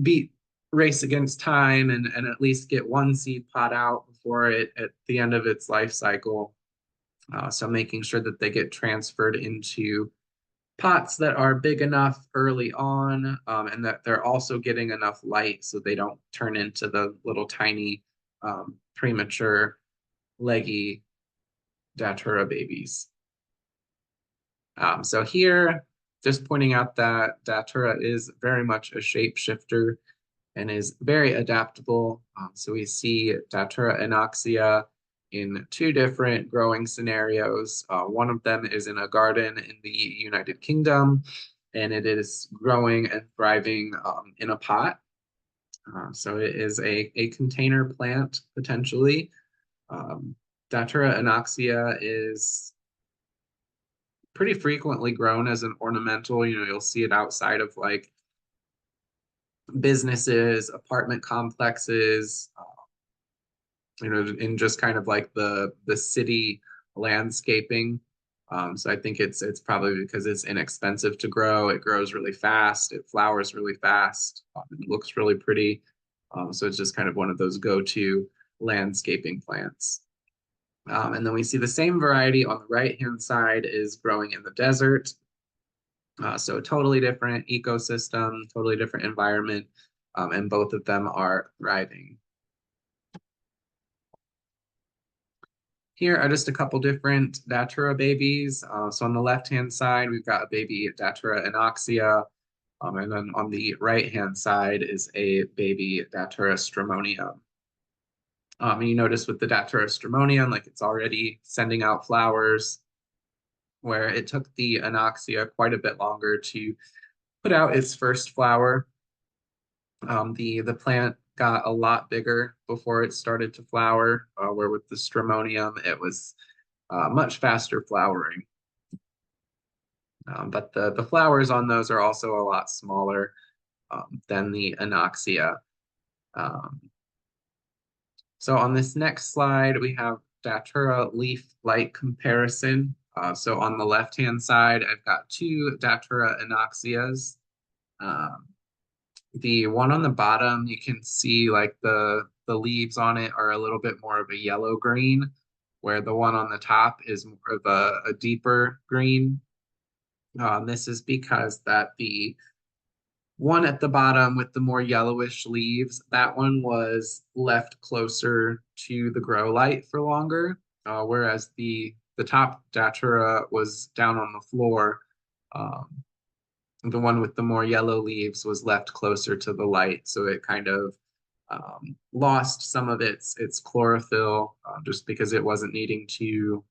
beat race against time and at least get one seed pod out before it at the end of its life cycle. So making sure that they get transferred into pots that are big enough early on, and that they're also getting enough light so they don't turn into the little tiny premature leggy datura babies. So here, just pointing out that datura is very much a shapeshifter and is very adaptable. So we see datura anoxia in two different growing scenarios. One of them is in a garden in the United Kingdom, and it is growing and thriving in a pot. So it is a container plant potentially. Um, Datura anoxia is pretty frequently grown as an ornamental. You'll see it outside of like businesses, apartment complexes, in just kind of like the city landscaping. So I think it's probably because it's inexpensive to grow. It grows really fast. It flowers really fast. It looks really pretty. So it's just kind of one of those go-to landscaping plants. And then we see the same variety on the right-hand side is growing in the desert. So totally different ecosystem, totally different environment, and both of them are thriving. Here are just a couple different datura babies. So on the left-hand side, we've got a baby datura anoxia, and then on the right-hand side is a baby datura stramonium. And you notice with the datura stramonium, like it's already sending out flowers, where it took the anoxia quite a bit longer to put out its first flower. The plant got a lot bigger before it started to flower, where with the stramonium, it was much faster flowering. But the flowers on those are also a lot smaller than the anoxia. Um, so on this next slide, we have datura leaf light comparison. So on the left-hand side, I've got two datura anoxias. Um, the one on the bottom, you can see like the leaves on it are a little bit more of a yellow green, where the one on the top is more of a deeper green. This is because that the one at the bottom with the more yellowish leaves, that one was left closer to the grow light for longer, whereas the top datura was down on the floor. Um, the one with the more yellow leaves was left closer to the light, so it kind of lost some of its chlorophyll just because it wasn't needing to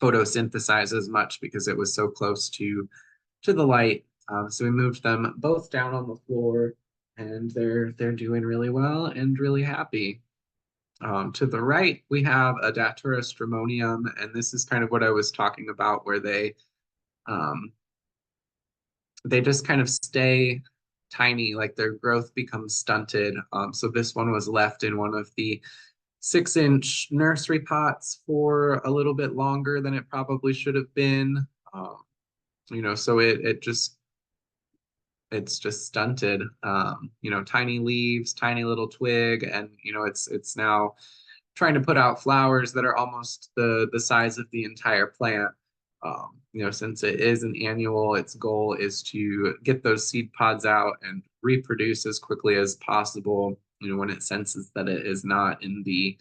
photosynthesize as much because it was so close to the light. So we moved them both down on the floor, and they're doing really well and really happy. To the right, we have a Datura stramonium, and this is kind of what I was talking about, where um, they just kind of stay tiny, like their growth becomes stunted. So this one was left in one of the 6-inch nursery pots for a little bit longer than it probably should have been. So it's just stunted. Tiny leaves, tiny little twig, and it's now trying to put out flowers that are almost the size of the entire plant. Since it is an annual, its goal is to get those seed pods out and reproduce as quickly as possible, when it senses that it is not in the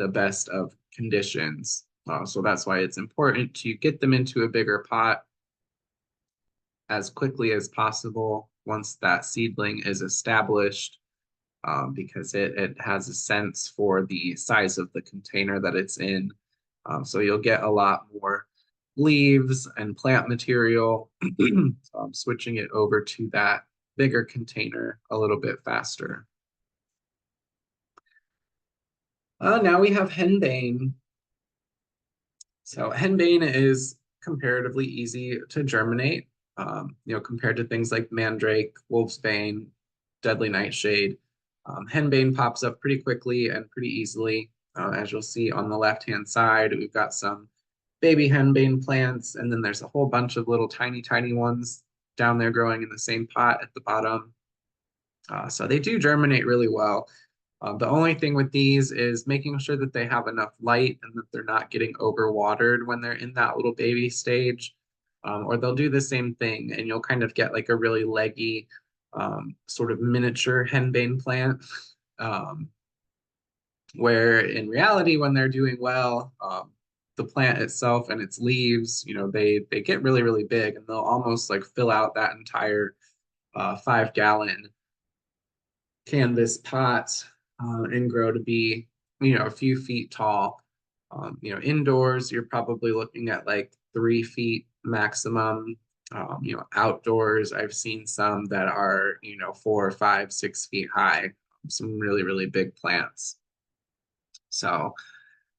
best of conditions. So that's why it's important to get them into a bigger pot as quickly as possible once that seedling is established, because it has a sense for the size of the container that it's in. So you'll get a lot more leaves and plant material. So I'm switching it over to that bigger container a little bit faster. Now we have henbane. So henbane is comparatively easy to germinate, compared to things like mandrake, wolfsbane, deadly nightshade. Henbane pops up pretty quickly and pretty easily. As you'll see on the left-hand side, we've got some baby henbane plants, and then there's a whole bunch of little tiny, tiny ones down there growing in the same pot at the bottom. So they do germinate really well. The only thing with these is making sure that they have enough light and that they're not getting overwatered when they're in that little baby stage. Or they'll do the same thing and you'll kind of get like a really leggy, sort of miniature henbane plant. Um, where in reality, when they're doing well, the plant itself and its leaves, they get really, really big and they'll almost like fill out that entire 5 gallon canvas pot and grow to be, a few feet tall. Indoors, you're probably looking at like 3 feet maximum. Outdoors, I've seen some that are, 4, 5, 6 feet high. Some really, really big plants. So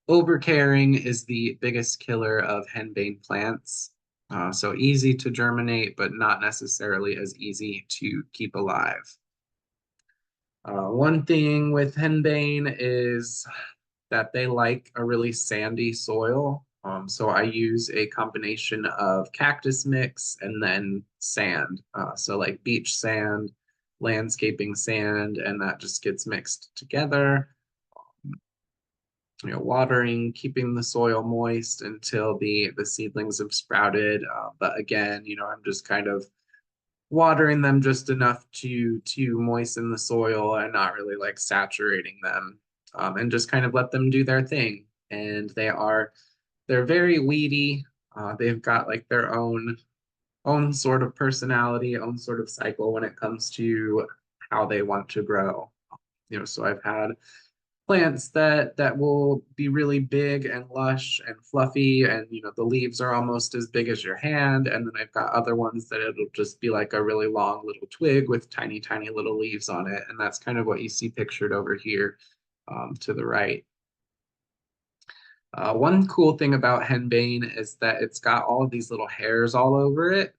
overcaring is the biggest killer of henbane plants. So easy to germinate, but not necessarily as easy to keep alive. One thing with henbane is that they like a really sandy soil. So I use a combination of cactus mix and then sand. So like beach sand, landscaping sand, and that just gets mixed together. Watering, keeping the soil moist until the seedlings have sprouted. But again, I'm just kind of watering them just enough to moisten the soil and not really like saturating them, and just kind of let them do their thing. And they're very weedy. They've got like their own sort of personality, own sort of cycle when it comes to how they want to grow. So I've had plants that will be really big and lush and fluffy, and the leaves are almost as big as your hand. And then I've got other ones that it'll just be like a really long little twig with tiny, tiny little leaves on it. And that's kind of what you see pictured over here, to the right. One cool thing about henbane is that it's got all of these little hairs all over it.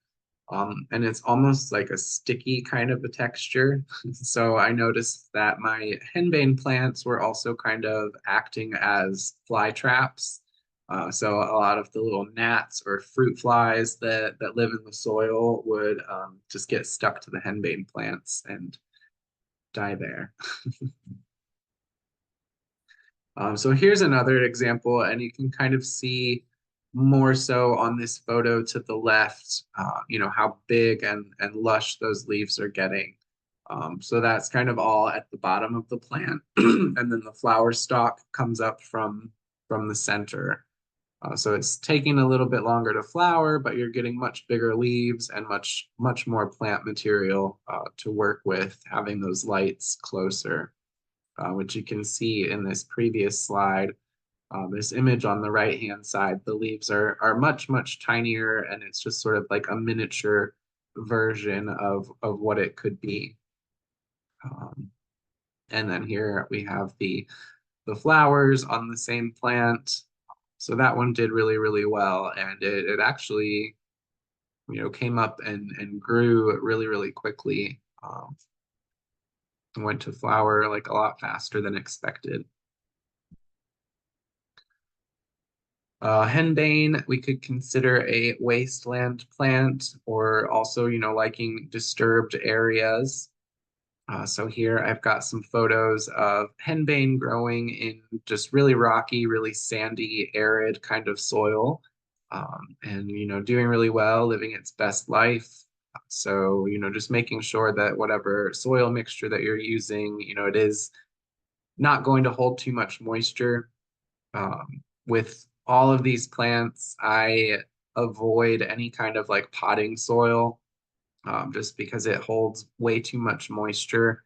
And it's almost like a sticky kind of a texture. So I noticed that my henbane plants were also kind of acting as fly traps. So a lot of the little gnats or fruit flies that live in the soil would, just get stuck to the henbane plants and die there. So here's another example, and you can kind of see more so on this photo to the left, how big and lush those leaves are getting. So that's kind of all at the bottom of the plant, and then the flower stalk comes up from the center. So it's taking a little bit longer to flower, but you're getting much bigger leaves and much, much more plant material to work with, having those lights closer, which you can see in this previous slide. This image on the right-hand side, the leaves are much, much tinier, and it's just sort of like a miniature version of what it could be. And then here we have the flowers on the same plant. So that one did really, really well, and it actually, came up and grew really, really quickly. Went to flower like a lot faster than expected. Henbane, we could consider a wasteland plant, or also, liking disturbed areas. So here I've got some photos of henbane growing in just really rocky, really sandy, arid kind of soil. And, doing really well, living its best life. So, just making sure that whatever soil mixture that you're using, it is not going to hold too much moisture. With all of these plants, I avoid any kind of like potting soil, just because it holds way too much moisture.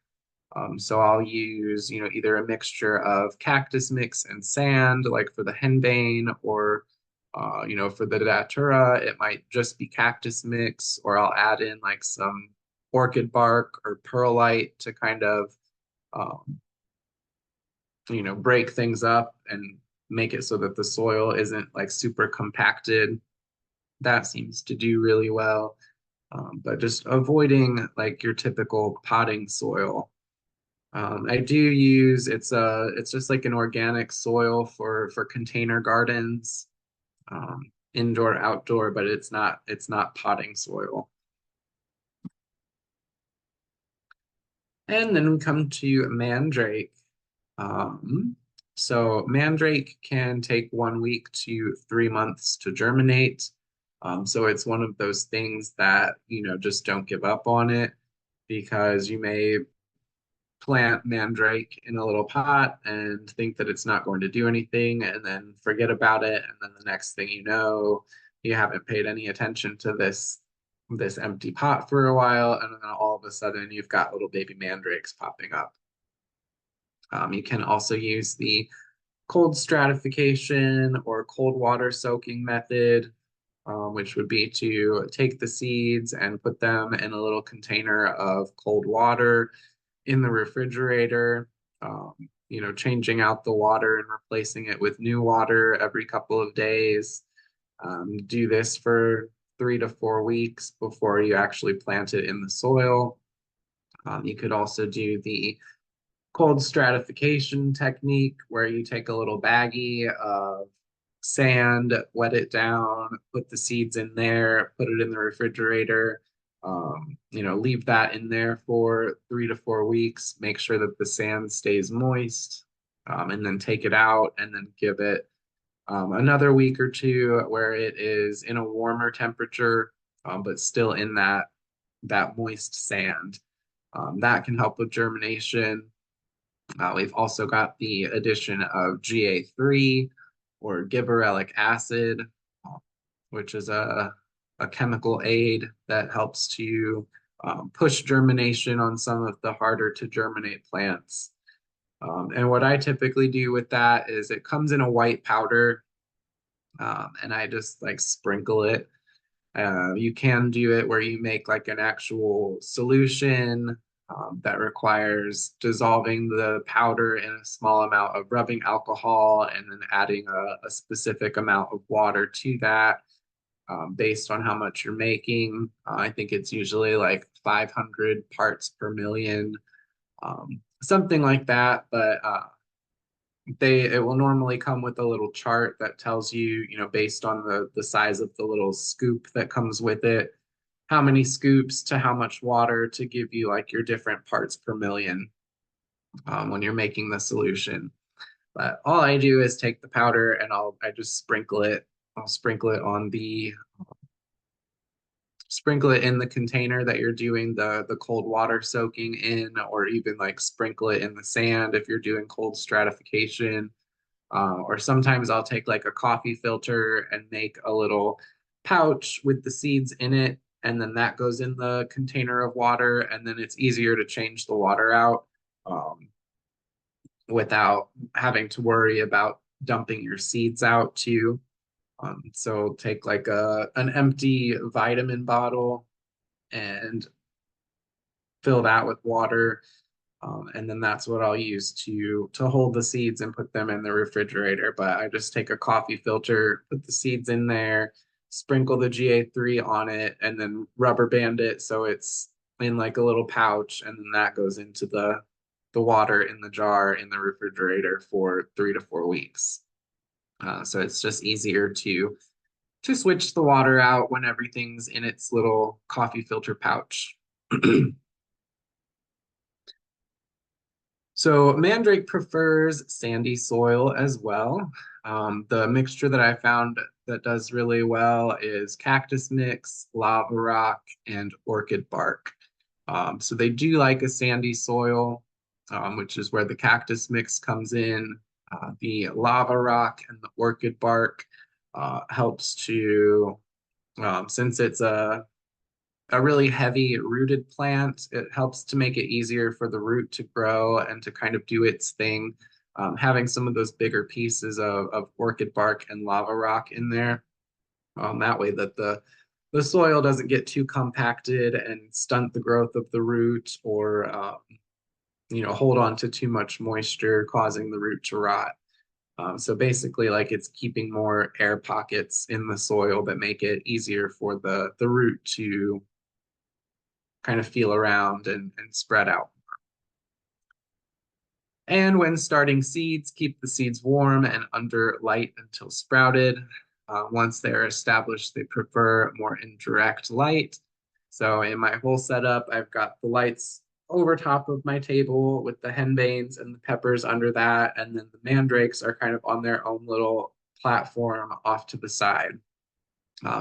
So I'll use, either a mixture of cactus mix and sand, like for the henbane, or for the datura, it might just be cactus mix, or I'll add in like some orchid bark or perlite to kind of, um, break things up and make it so that the soil isn't like super compacted. That seems to do really well. But just avoiding like your typical potting soil. I do use it's just like an organic soil for container gardens, indoor, outdoor, but it's not potting soil. And then we come to mandrake. Um, so mandrake can take 1 week to 3 months to germinate. So it's one of those things that, just don't give up on it, because you may plant mandrake in a little pot and think that it's not going to do anything and then forget about it. And then the next thing you know, you haven't paid any attention to this empty pot for a while, and then all of a sudden you've got little baby mandrakes popping up. You can also use the cold stratification or cold water soaking method, which would be to take the seeds and put them in a little container of cold water in the refrigerator, changing out the water and replacing it with new water every couple of days. Do this for 3 to 4 weeks before you actually plant it in the soil. You could also do the cold stratification technique where you take a little baggie of sand, wet it down, put the seeds in there, put it in the refrigerator, leave that in there for 3 to 4 weeks, make sure that the sand stays moist, and then take it out and then give it another week or two where it is in a warmer temperature, but still in that moist sand. That can help with germination. We've also got the addition of GA3 or gibberellic acid, which is a chemical aid that helps to push germination on some of the harder to germinate plants. And what I typically do with that is it comes in a white powder, and I just like sprinkle it. You can do it where you make like an actual solution that requires dissolving the powder in a small amount of rubbing alcohol and then adding a specific amount of water to that, based on how much you're making. I think it's usually like 500 parts per million, something like that. But it will normally come with a little chart that tells you, based on the size of the little scoop that comes with it, how many scoops to how much water to give you like your different parts per million, when you're making the solution. But all I do is take the powder and I just sprinkle it. I'll sprinkle it in the container that you're doing the cold water soaking in, or even like sprinkle it in the sand if you're doing cold stratification. Or sometimes I'll take like a coffee filter and make a little pouch with the seeds in it, and then that goes in the container of water, and then it's easier to change the water out, without having to worry about dumping your seeds out too. So take like an empty vitamin bottle and fill that with water. And then that's what I'll use to hold the seeds and put them in the refrigerator. But I just take a coffee filter, put the seeds in there, sprinkle the GA3 on it, and then rubber band it so it's in like a little pouch, and then that goes into the water in the jar in the refrigerator for 3 to 4 weeks. So it's just easier to switch the water out when everything's in its little coffee filter pouch. So mandrake prefers sandy soil as well. The mixture that I found that does really well is cactus mix, lava rock, and orchid bark. So they do like a sandy soil, which is where the cactus mix comes in. The lava rock and the orchid bark helps to, since it's a really heavy rooted plant. It helps to make it easier for the root to grow and to kind of do its thing. Having some of those bigger pieces of orchid bark and lava rock in there, that way that the soil doesn't get too compacted and stunt the growth of the root or hold on to too much moisture, causing the root to rot. So basically, like it's keeping more air pockets in the soil that make it easier for the root to kind of feel around and spread out. And when starting seeds, keep the seeds warm and under light until sprouted. Once they're established, they prefer more indirect light. So in my whole setup, I've got the lights over top of my table with the henbanes and the peppers under that. And then the mandrakes are kind of on their own little platform off to the side.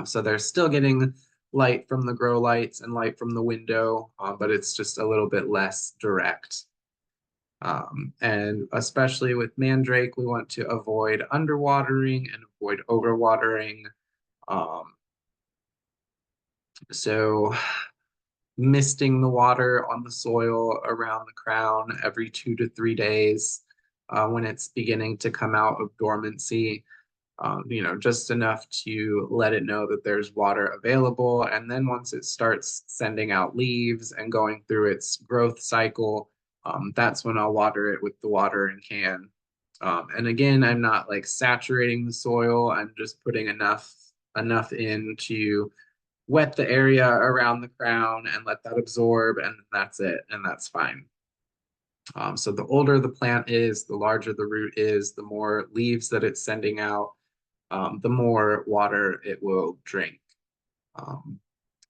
So they're still getting light from the grow lights and light from the window, but it's just a little bit less direct. And especially with mandrake, we want to avoid underwatering and avoid overwatering. Um, so misting the water on the soil around the crown every 2 to 3 days when it's beginning to come out of dormancy. Just enough to let it know that there's water available. And then once it starts sending out leaves and going through its growth cycle, that's when I'll water it with the watering can. And again, I'm not like saturating the soil. I'm just putting enough in to wet the area around the crown and let that absorb, and that's it, and that's fine. So the older the plant is, the larger the root is, the more leaves that it's sending out, the more water it will drink.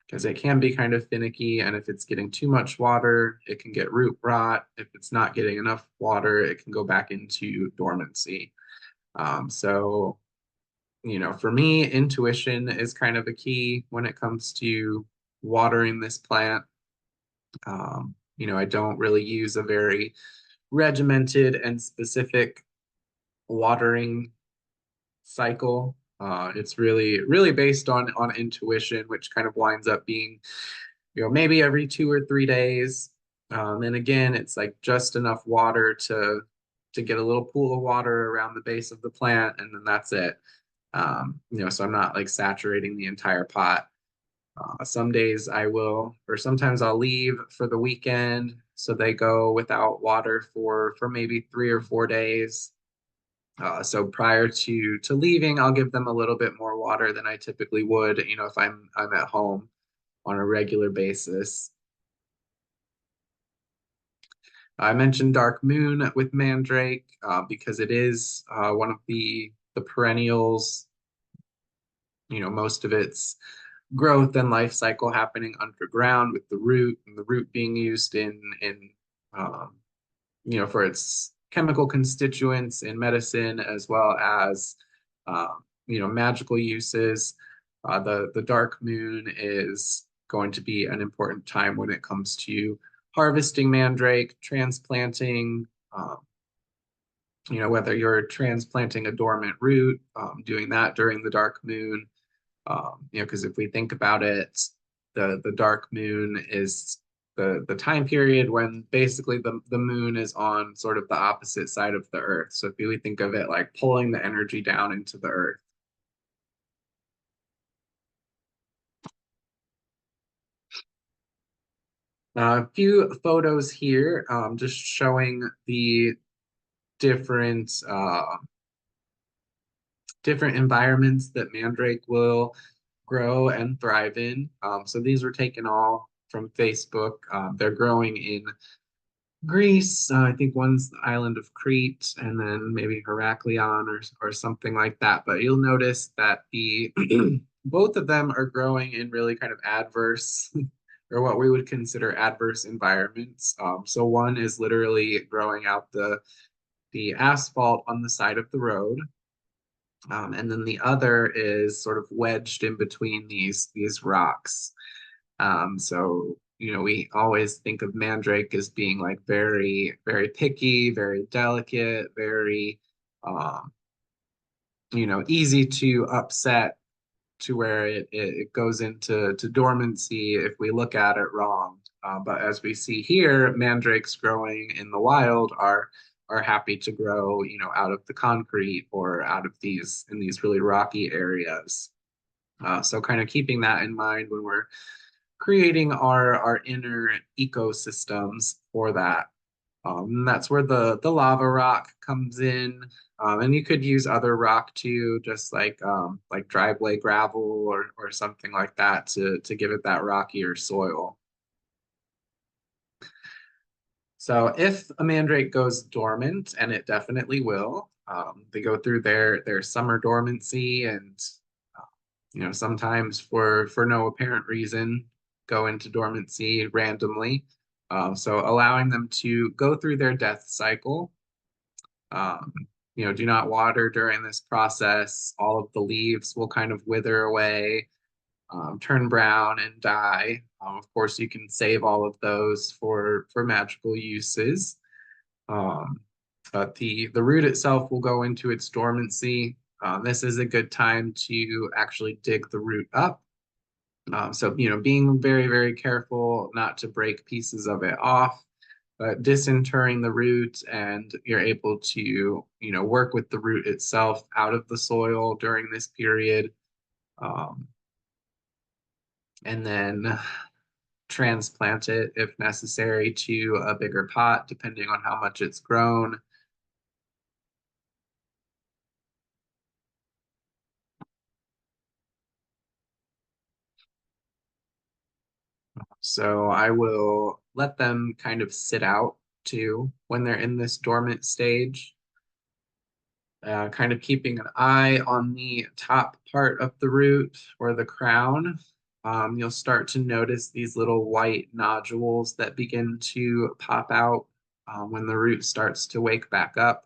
Because it can be kind of finicky, and if it's getting too much water, it can get root rot. If it's not getting enough water, it can go back into dormancy. So, for me, intuition is kind of a key when it comes to watering this plant. I don't really use a very regimented and specific watering cycle. It's really based on intuition, which kind of winds up being, maybe every 2 or 3 days. And again, it's like just enough water to get a little pool of water around the base of the plant, and then that's it. So I'm not like saturating the entire pot. Some days I will, or sometimes I'll leave for the weekend, so they go without water for maybe 3 or 4 days. So prior to leaving, I'll give them a little bit more water than I typically would, if I'm at home on a regular basis. I mentioned dark moon with mandrake because it is one of the perennials. Most of its growth and life cycle happening underground with the root, and the root being used in um, for its chemical constituents in medicine, as well as magical uses. The dark moon is going to be an important time when it comes to harvesting mandrake, transplanting. Whether you're transplanting a dormant root, doing that during the dark moon. Because if we think about it, the dark moon is the time period when basically the moon is on sort of the opposite side of the earth. So if we think of it like pulling the energy down into the earth. A few photos here, just showing the different different environments that mandrake will grow and thrive in. So these were taken all from Facebook. They're growing in Greece. I think one's the island of Crete, and then maybe Heraklion or something like that. But you'll notice that the both of them are growing in really kind of adverse or what we would consider adverse environments. So one is literally growing out the asphalt on the side of the road. And then the other is sort of wedged in between these rocks. So we always think of mandrake as being like very, very picky, very delicate, very easy to upset to where it goes into dormancy if we look at it wrong. But as we see here, mandrakes growing in the wild are happy to grow, out of the concrete or out of these really rocky areas. So kind of keeping that in mind when we're creating our inner ecosystems for that. That's where the lava rock comes in. And you could use other rock too, just like driveway gravel or something like that to give it that rockier soil. So if a mandrake goes dormant, and it definitely will, they go through their summer dormancy, and sometimes for no apparent reason go into dormancy randomly. So allowing them to go through their death cycle. Um, do not water during this process. All of the leaves will kind of wither away, turn brown and die. Of course, you can save all of those for magical uses. Um, but the root itself will go into its dormancy. This is a good time to actually dig the root up. So, being very, very careful not to break pieces of it off, but disinterring the root, and you're able to, work with the root itself out of the soil during this period. Um, and then transplant it if necessary to a bigger pot, depending on how much it's grown. So I will let them kind of sit out too when they're in this dormant stage, kind of keeping an eye on the top part of the root or the crown. You'll start to notice these little white nodules that begin to pop out when the root starts to wake back up.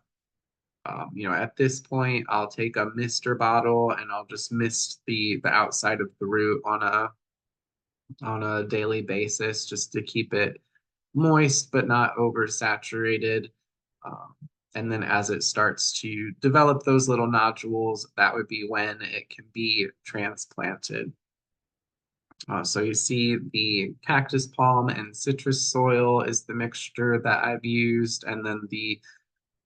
At this point, I'll take a mister bottle and I'll just mist the outside of the root on a daily basis, just to keep it moist but not oversaturated. Um, and then as it starts to develop those little nodules, that would be when it can be transplanted. So you see the cactus palm and citrus soil is the mixture that I've used, and then the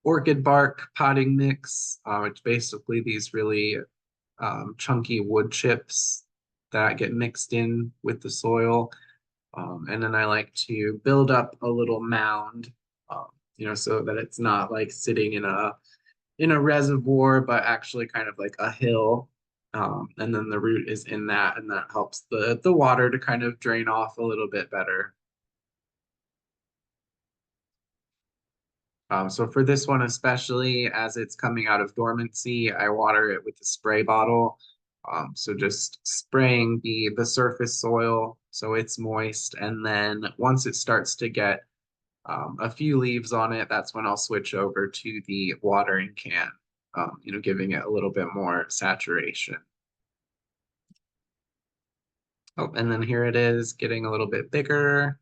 orchid bark potting mix, which basically these really chunky wood chips that get mixed in with the soil. And then I like to build up a little mound, um, so that it's not like sitting in a reservoir, but actually kind of like a hill. And then the root is in that, and that helps the water to kind of drain off a little bit better. So for this one, especially as it's coming out of dormancy, I water it with a spray bottle. So just spraying the surface soil so it's moist, and then once it starts to get a few leaves on it, that's when I'll switch over to the watering can, giving it a little bit more saturation. Oh, and then here it is getting a little bit bigger.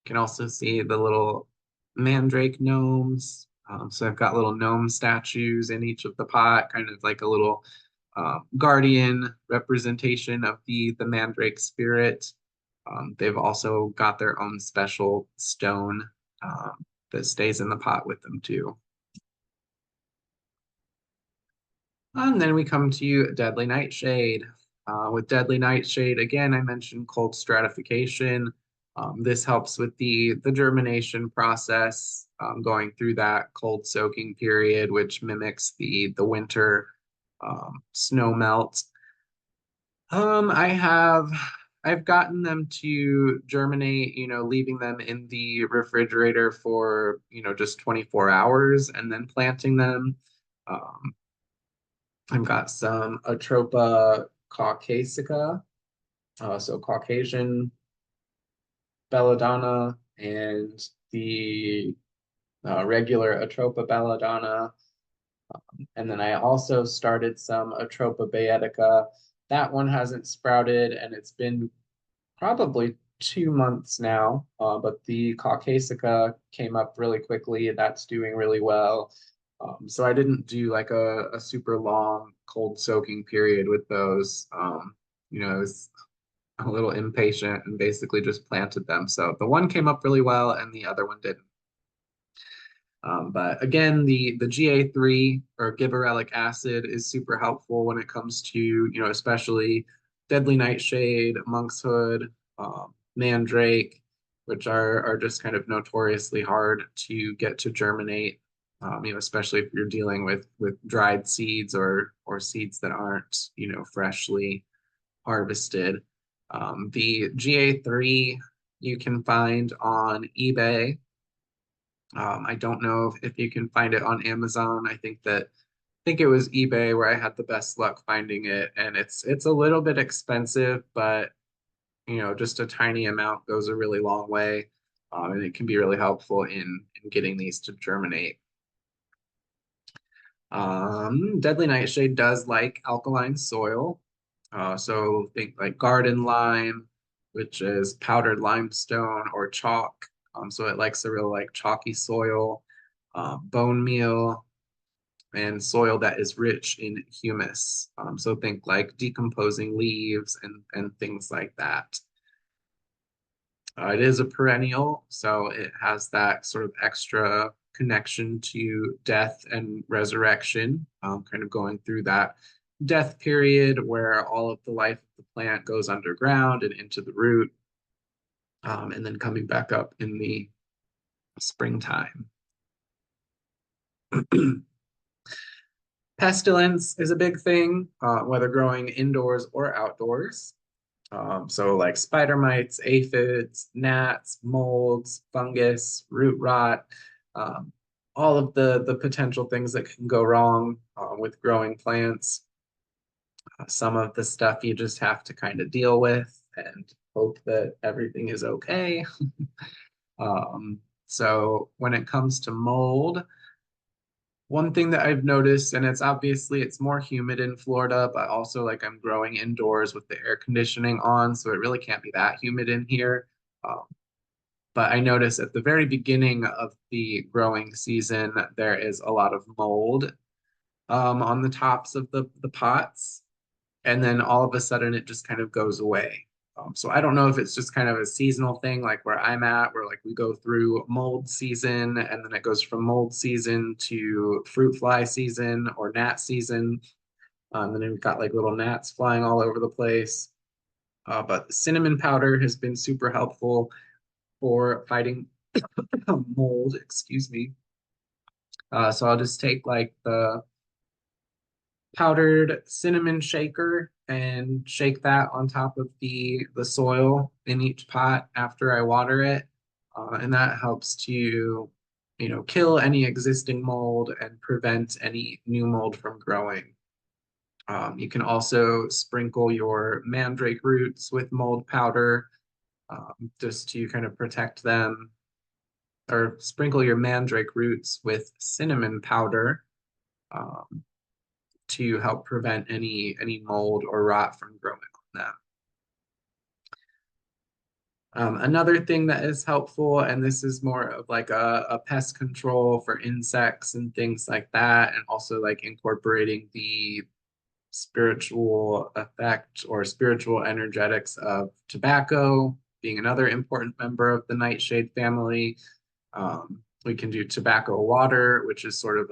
You can also see the little mandrake gnomes. So I've got little gnome statues in each of the pot, kind of like a little guardian representation of the mandrake spirit. They've also got their own special stone that stays in the pot with them too. And then we come to Deadly Nightshade. With Deadly Nightshade, again, I mentioned cold stratification. This helps with the germination process, going through that cold soaking period, which mimics the winter snow melt. I've gotten them to germinate, leaving them in the refrigerator for, just 24 hours and then planting them. Um, I've got some Atropa caucasica, so Caucasian belladonna, and the regular Atropa belladonna. And then I also started some Atropa baetica. That one hasn't sprouted, and it's been probably 2 months now. But the Caucasica came up really quickly. That's doing really well. So I didn't do like a super long cold soaking period with those. I was a little impatient and basically just planted them. So the one came up really well and the other one didn't. But again, the GA3 or gibberellic acid is super helpful when it comes to, especially deadly nightshade, monkshood, mandrake, which are just kind of notoriously hard to get to germinate. Especially if you're dealing with dried seeds or seeds that aren't, freshly harvested. The GA3 you can find on eBay. I don't know if you can find it on Amazon. I think it was eBay where I had the best luck finding it, and it's a little bit expensive, but just a tiny amount goes a really long way, and it can be really helpful in getting these to germinate. Deadly nightshade does like alkaline soil, so think like garden lime, which is powdered limestone or chalk. So it likes a real like chalky soil, bone meal, and soil that is rich in humus. So think like decomposing leaves and things like that. It is a perennial, so it has that sort of extra connection to death and resurrection, kind of going through that death period where all of the life of the plant goes underground and into the root, and then coming back up in the springtime. Pestilence is a big thing, whether growing indoors or outdoors. So like spider mites, aphids, gnats, molds, fungus, root rot, um, all of the potential things that can go wrong with growing plants. Some of the stuff you just have to kind of deal with and hope that everything is okay. So when it comes to mold, one thing that I've noticed, and it's more humid in Florida, but also like I'm growing indoors with the air conditioning on, so it really can't be that humid in here. Um, but I noticed at the very beginning of the growing season, there is a lot of mold on the tops of the pots, and then all of a sudden it just kind of goes away. So I don't know if it's just kind of a seasonal thing, like where I'm at, where like we go through mold season and then it goes from mold season to fruit fly season or gnat season. And then we've got like little gnats flying all over the place. But cinnamon powder has been super helpful for fighting mold, excuse me. So I'll just take like the powdered cinnamon shaker and shake that on top of the soil in each pot after I water it. And that helps to, kill any existing mold and prevent any new mold from growing. You can also sprinkle your mandrake roots with mold powder just to kind of protect them, or sprinkle your mandrake roots with cinnamon powder um, to help prevent any mold or rot from growing on them. Another thing that is helpful, and this is more of like a pest control for insects and things like that, and also like incorporating the spiritual effect or spiritual energetics of tobacco, being another important member of the nightshade family. We can do tobacco water, which is sort of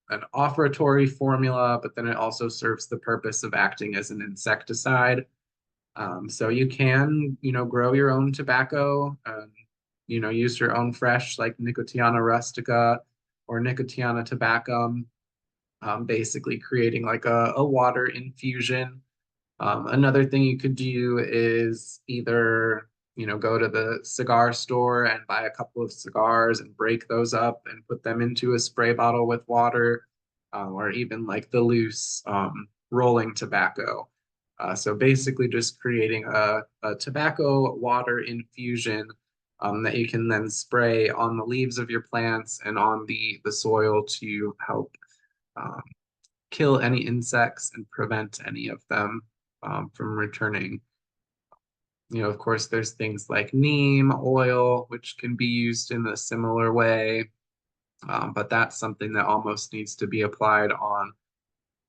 an offertory formula, but then it also serves the purpose of acting as an insecticide. So you can, grow your own tobacco, use your own fresh, like Nicotiana rustica or Nicotiana tabacum, basically creating like a water infusion. Another thing you could do is either, go to the cigar store and buy a couple of cigars and break those up and put them into a spray bottle with water, or even like the loose rolling tobacco. So basically just creating a tobacco water infusion that you can then spray on the leaves of your plants and on the soil to help um, kill any insects and prevent any of them from returning. Of course, there's things like neem oil, which can be used in a similar way, but that's something that almost needs to be applied on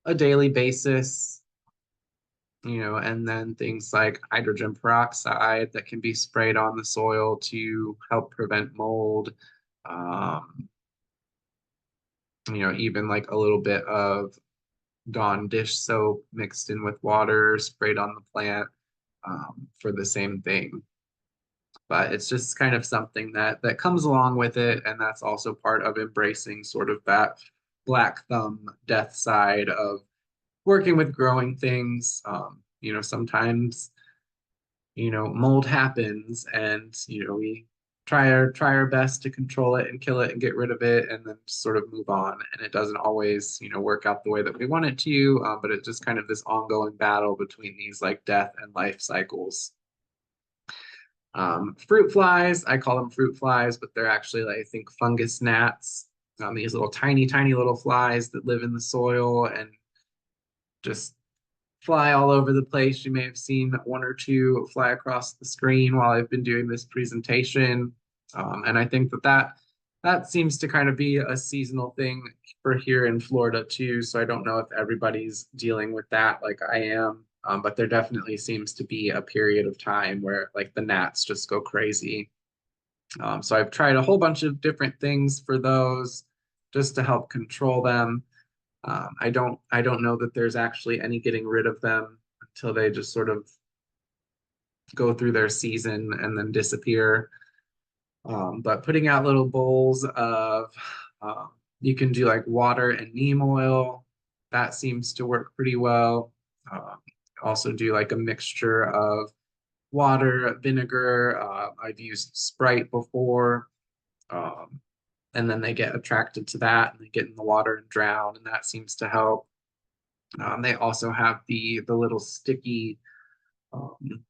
a daily basis, and then things like hydrogen peroxide that can be sprayed on the soil to help prevent mold. Um, even like a little bit of Dawn dish soap mixed in with water, sprayed on the plant for the same thing. But it's just kind of something that comes along with it, and that's also part of embracing sort of that black thumb death side of working with growing things. Sometimes mold happens, and we try our best to control it and kill it and get rid of it, and then sort of move on. And it doesn't always work out the way that we want it to, but it's just kind of this ongoing battle between these like death and life cycles. Fruit flies, I call them fruit flies, but they're actually, like, I think, fungus gnats. These little tiny little flies that live in the soil and just fly all over the place. You may have seen one or two fly across the screen while I've been doing this presentation. And I think that seems to kind of be a seasonal thing for here in Florida too. So I don't know if everybody's dealing with that like I am. But there definitely seems to be a period of time where like the gnats just go crazy. So I've tried a whole bunch of different things for those just to help control them. I don't know that there's actually any getting rid of them until they just sort of go through their season and then disappear. But putting out little bowls of, you can do like water and neem oil. That seems to work pretty well. Um, Also do like a mixture of water, vinegar. I've used Sprite before. Um, and then they get attracted to that and they get in the water and drown, and that seems to help. They also have the little sticky um,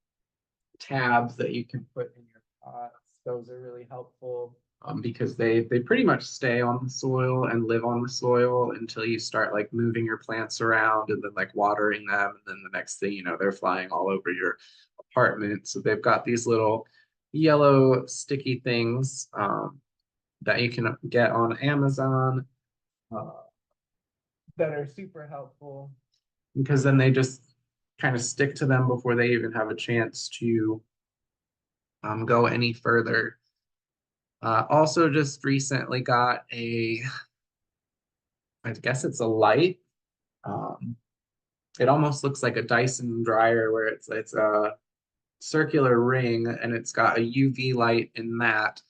tabs that you can put in your pots. Those are really helpful because they pretty much stay on the soil and live on the soil until you start like moving your plants around and then like watering them. And then the next thing you know, they're flying all over your apartment. So they've got these little yellow sticky things that you can get on Amazon uh, that are super helpful because then they just kind of stick to them before they even have a chance to go any further. Also, just recently got I guess it's a light. Um, it almost looks like a Dyson dryer where it's a circular ring and it's got a UV light in that.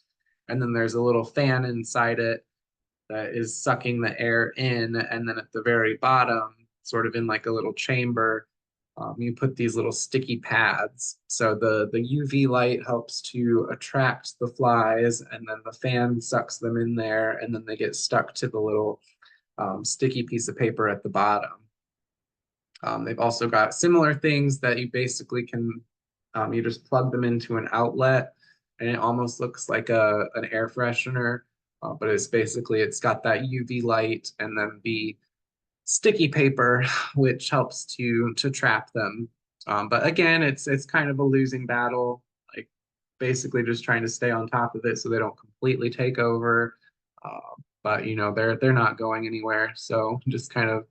And then there's a little fan inside it that is sucking the air in. And then at the very bottom, sort of in like a little chamber, you put these little sticky pads. So the UV light helps to attract the flies, and then the fan sucks them in there, and then they get stuck to the little sticky piece of paper at the bottom. They've also got similar things that you basically can, you just plug them into an outlet, and it almost looks like an air freshener, but it's got that UV light and then the sticky paper, which helps to trap them. But again, it's kind of a losing battle, like basically just trying to stay on top of it so they don't completely take over. But they're not going anywhere, so just kind of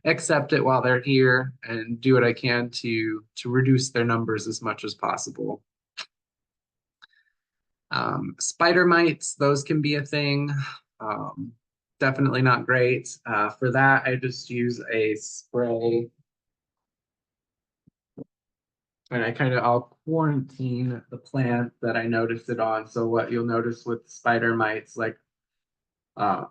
accept it while they're here and do what I can to reduce their numbers as much as possible. Spider mites, those can be a thing. Um, Definitely not great. For that, I just use a spray, and I'll quarantine the plant that I noticed it on. So what you'll notice with spider mites, like uh,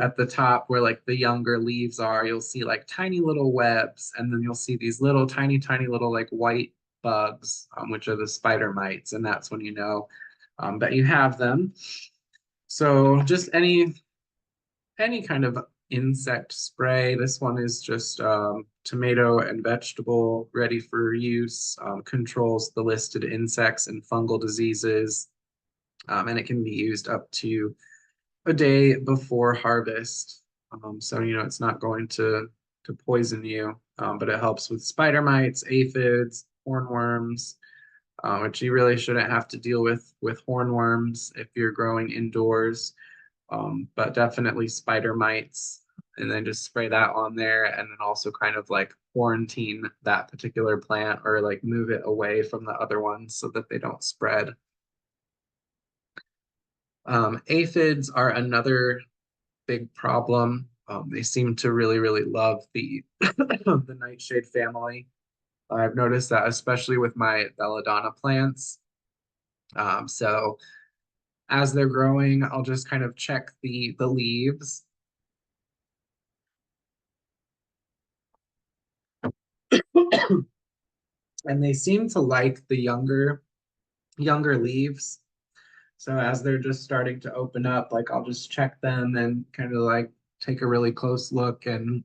at the top where like the younger leaves are, you'll see like tiny little webs, and then you'll see these little tiny little like white bugs, which are the spider mites, and that's when you know that you have them. So just any kind of insect spray. This one is just tomato and vegetable, ready for use, controls the listed insects and fungal diseases, and it can be used up to a day before harvest. So it's not going to poison you, but it helps with spider mites, aphids, hornworms, which you really shouldn't have to deal with hornworms if you're growing indoors. But definitely spider mites. and then just spray that on there, and then also kind of like quarantine that particular plant or like move it away from the other ones so that they don't spread. Aphids are another big problem. They seem to really, really love the the nightshade family. I've noticed that especially with my belladonna plants. So as they're growing, I'll just kind of check the leaves. And they seem to like the younger leaves. So as they're just starting to open up, like I'll just check them and kind of like take a really close look and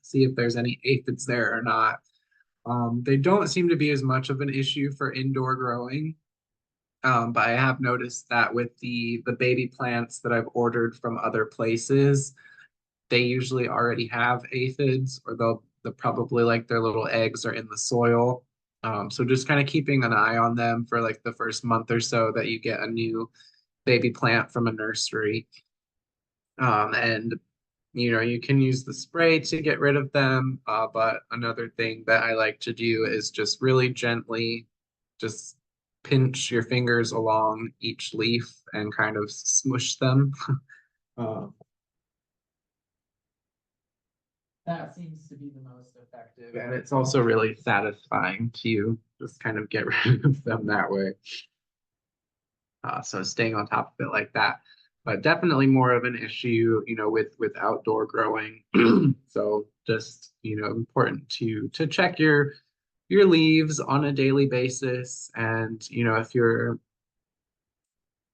see if there's any aphids there or not. They don't seem to be as much of an issue for indoor growing, but I have noticed that with the baby plants that I've ordered from other places, they usually already have aphids, or they'll probably like their little eggs are in the soil. So just kind of keeping an eye on them for like the first month or so that you get a new baby plant from a nursery. And you can use the spray to get rid of them. But another thing that I like to do is just really gently just pinch your fingers along each leaf and kind of smush them. Uh, that seems to be the most effective, and it's also really satisfying to just kind of get rid of them that way. So staying on top of it like that, but definitely more of an issue, with outdoor growing. So just, important to check your leaves on a daily basis, and if you're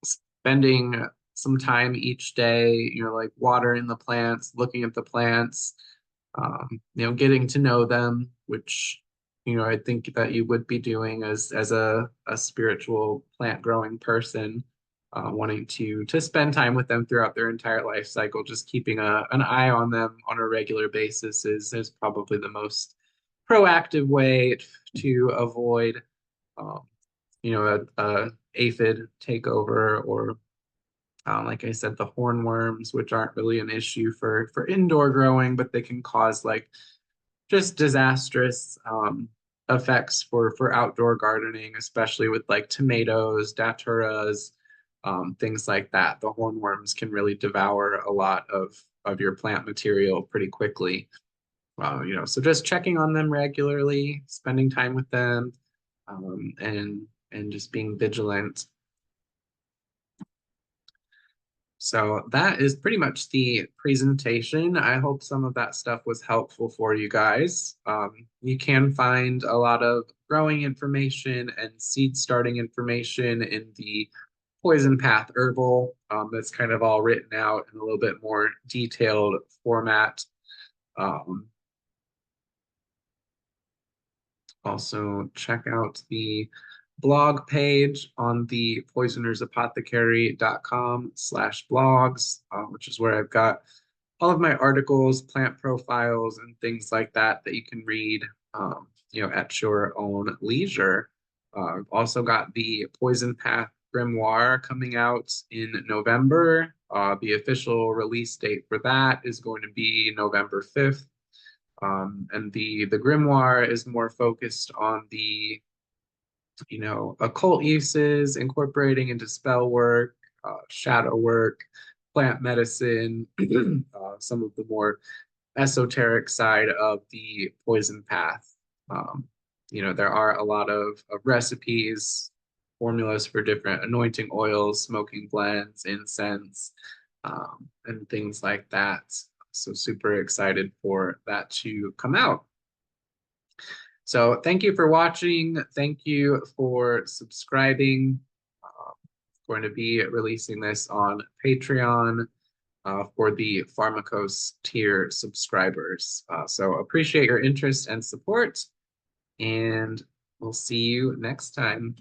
spending some time each day, like watering the plants, looking at the plants, getting to know them, which I think that you would be doing as a spiritual plant growing person, wanting to spend time with them throughout their entire life cycle. Just keeping an eye on them on a regular basis is probably the most proactive way to avoid, um, a aphid takeover, or like I said, the hornworms, which aren't really an issue for indoor growing, but they can cause like just disastrous effects for outdoor gardening, especially with like tomatoes, daturas, things like that. The hornworms can really devour a lot of your plant material pretty quickly. So just checking on them regularly, spending time with them, and just being vigilant. So that is pretty much the presentation. I hope some of that stuff was helpful for you guys. You can find a lot of growing information and seed starting information in the Poison Path Herbal. That's kind of all written out in a little bit more detailed format. Um, Also, check out the blog page on the poisonersapothecary.com/blogs, which is where I've got all of my articles, plant profiles, and things like that that you can read, at your own leisure. I've also got the Poison Path Grimoire coming out in November. The official release date for that is going to be November 5th. And the grimoire is more focused on the occult uses, incorporating into spell work, shadow work, plant medicine, some of the more esoteric side of the poison path. There are a lot of recipes, formulas for different anointing oils, smoking blends, incense, and things like that. So super excited for that to come out. So thank you for watching. Thank you for subscribing. Going to be releasing this on Patreon for the Pharmacos tier subscribers. So appreciate your interest and support, and we'll see you next time.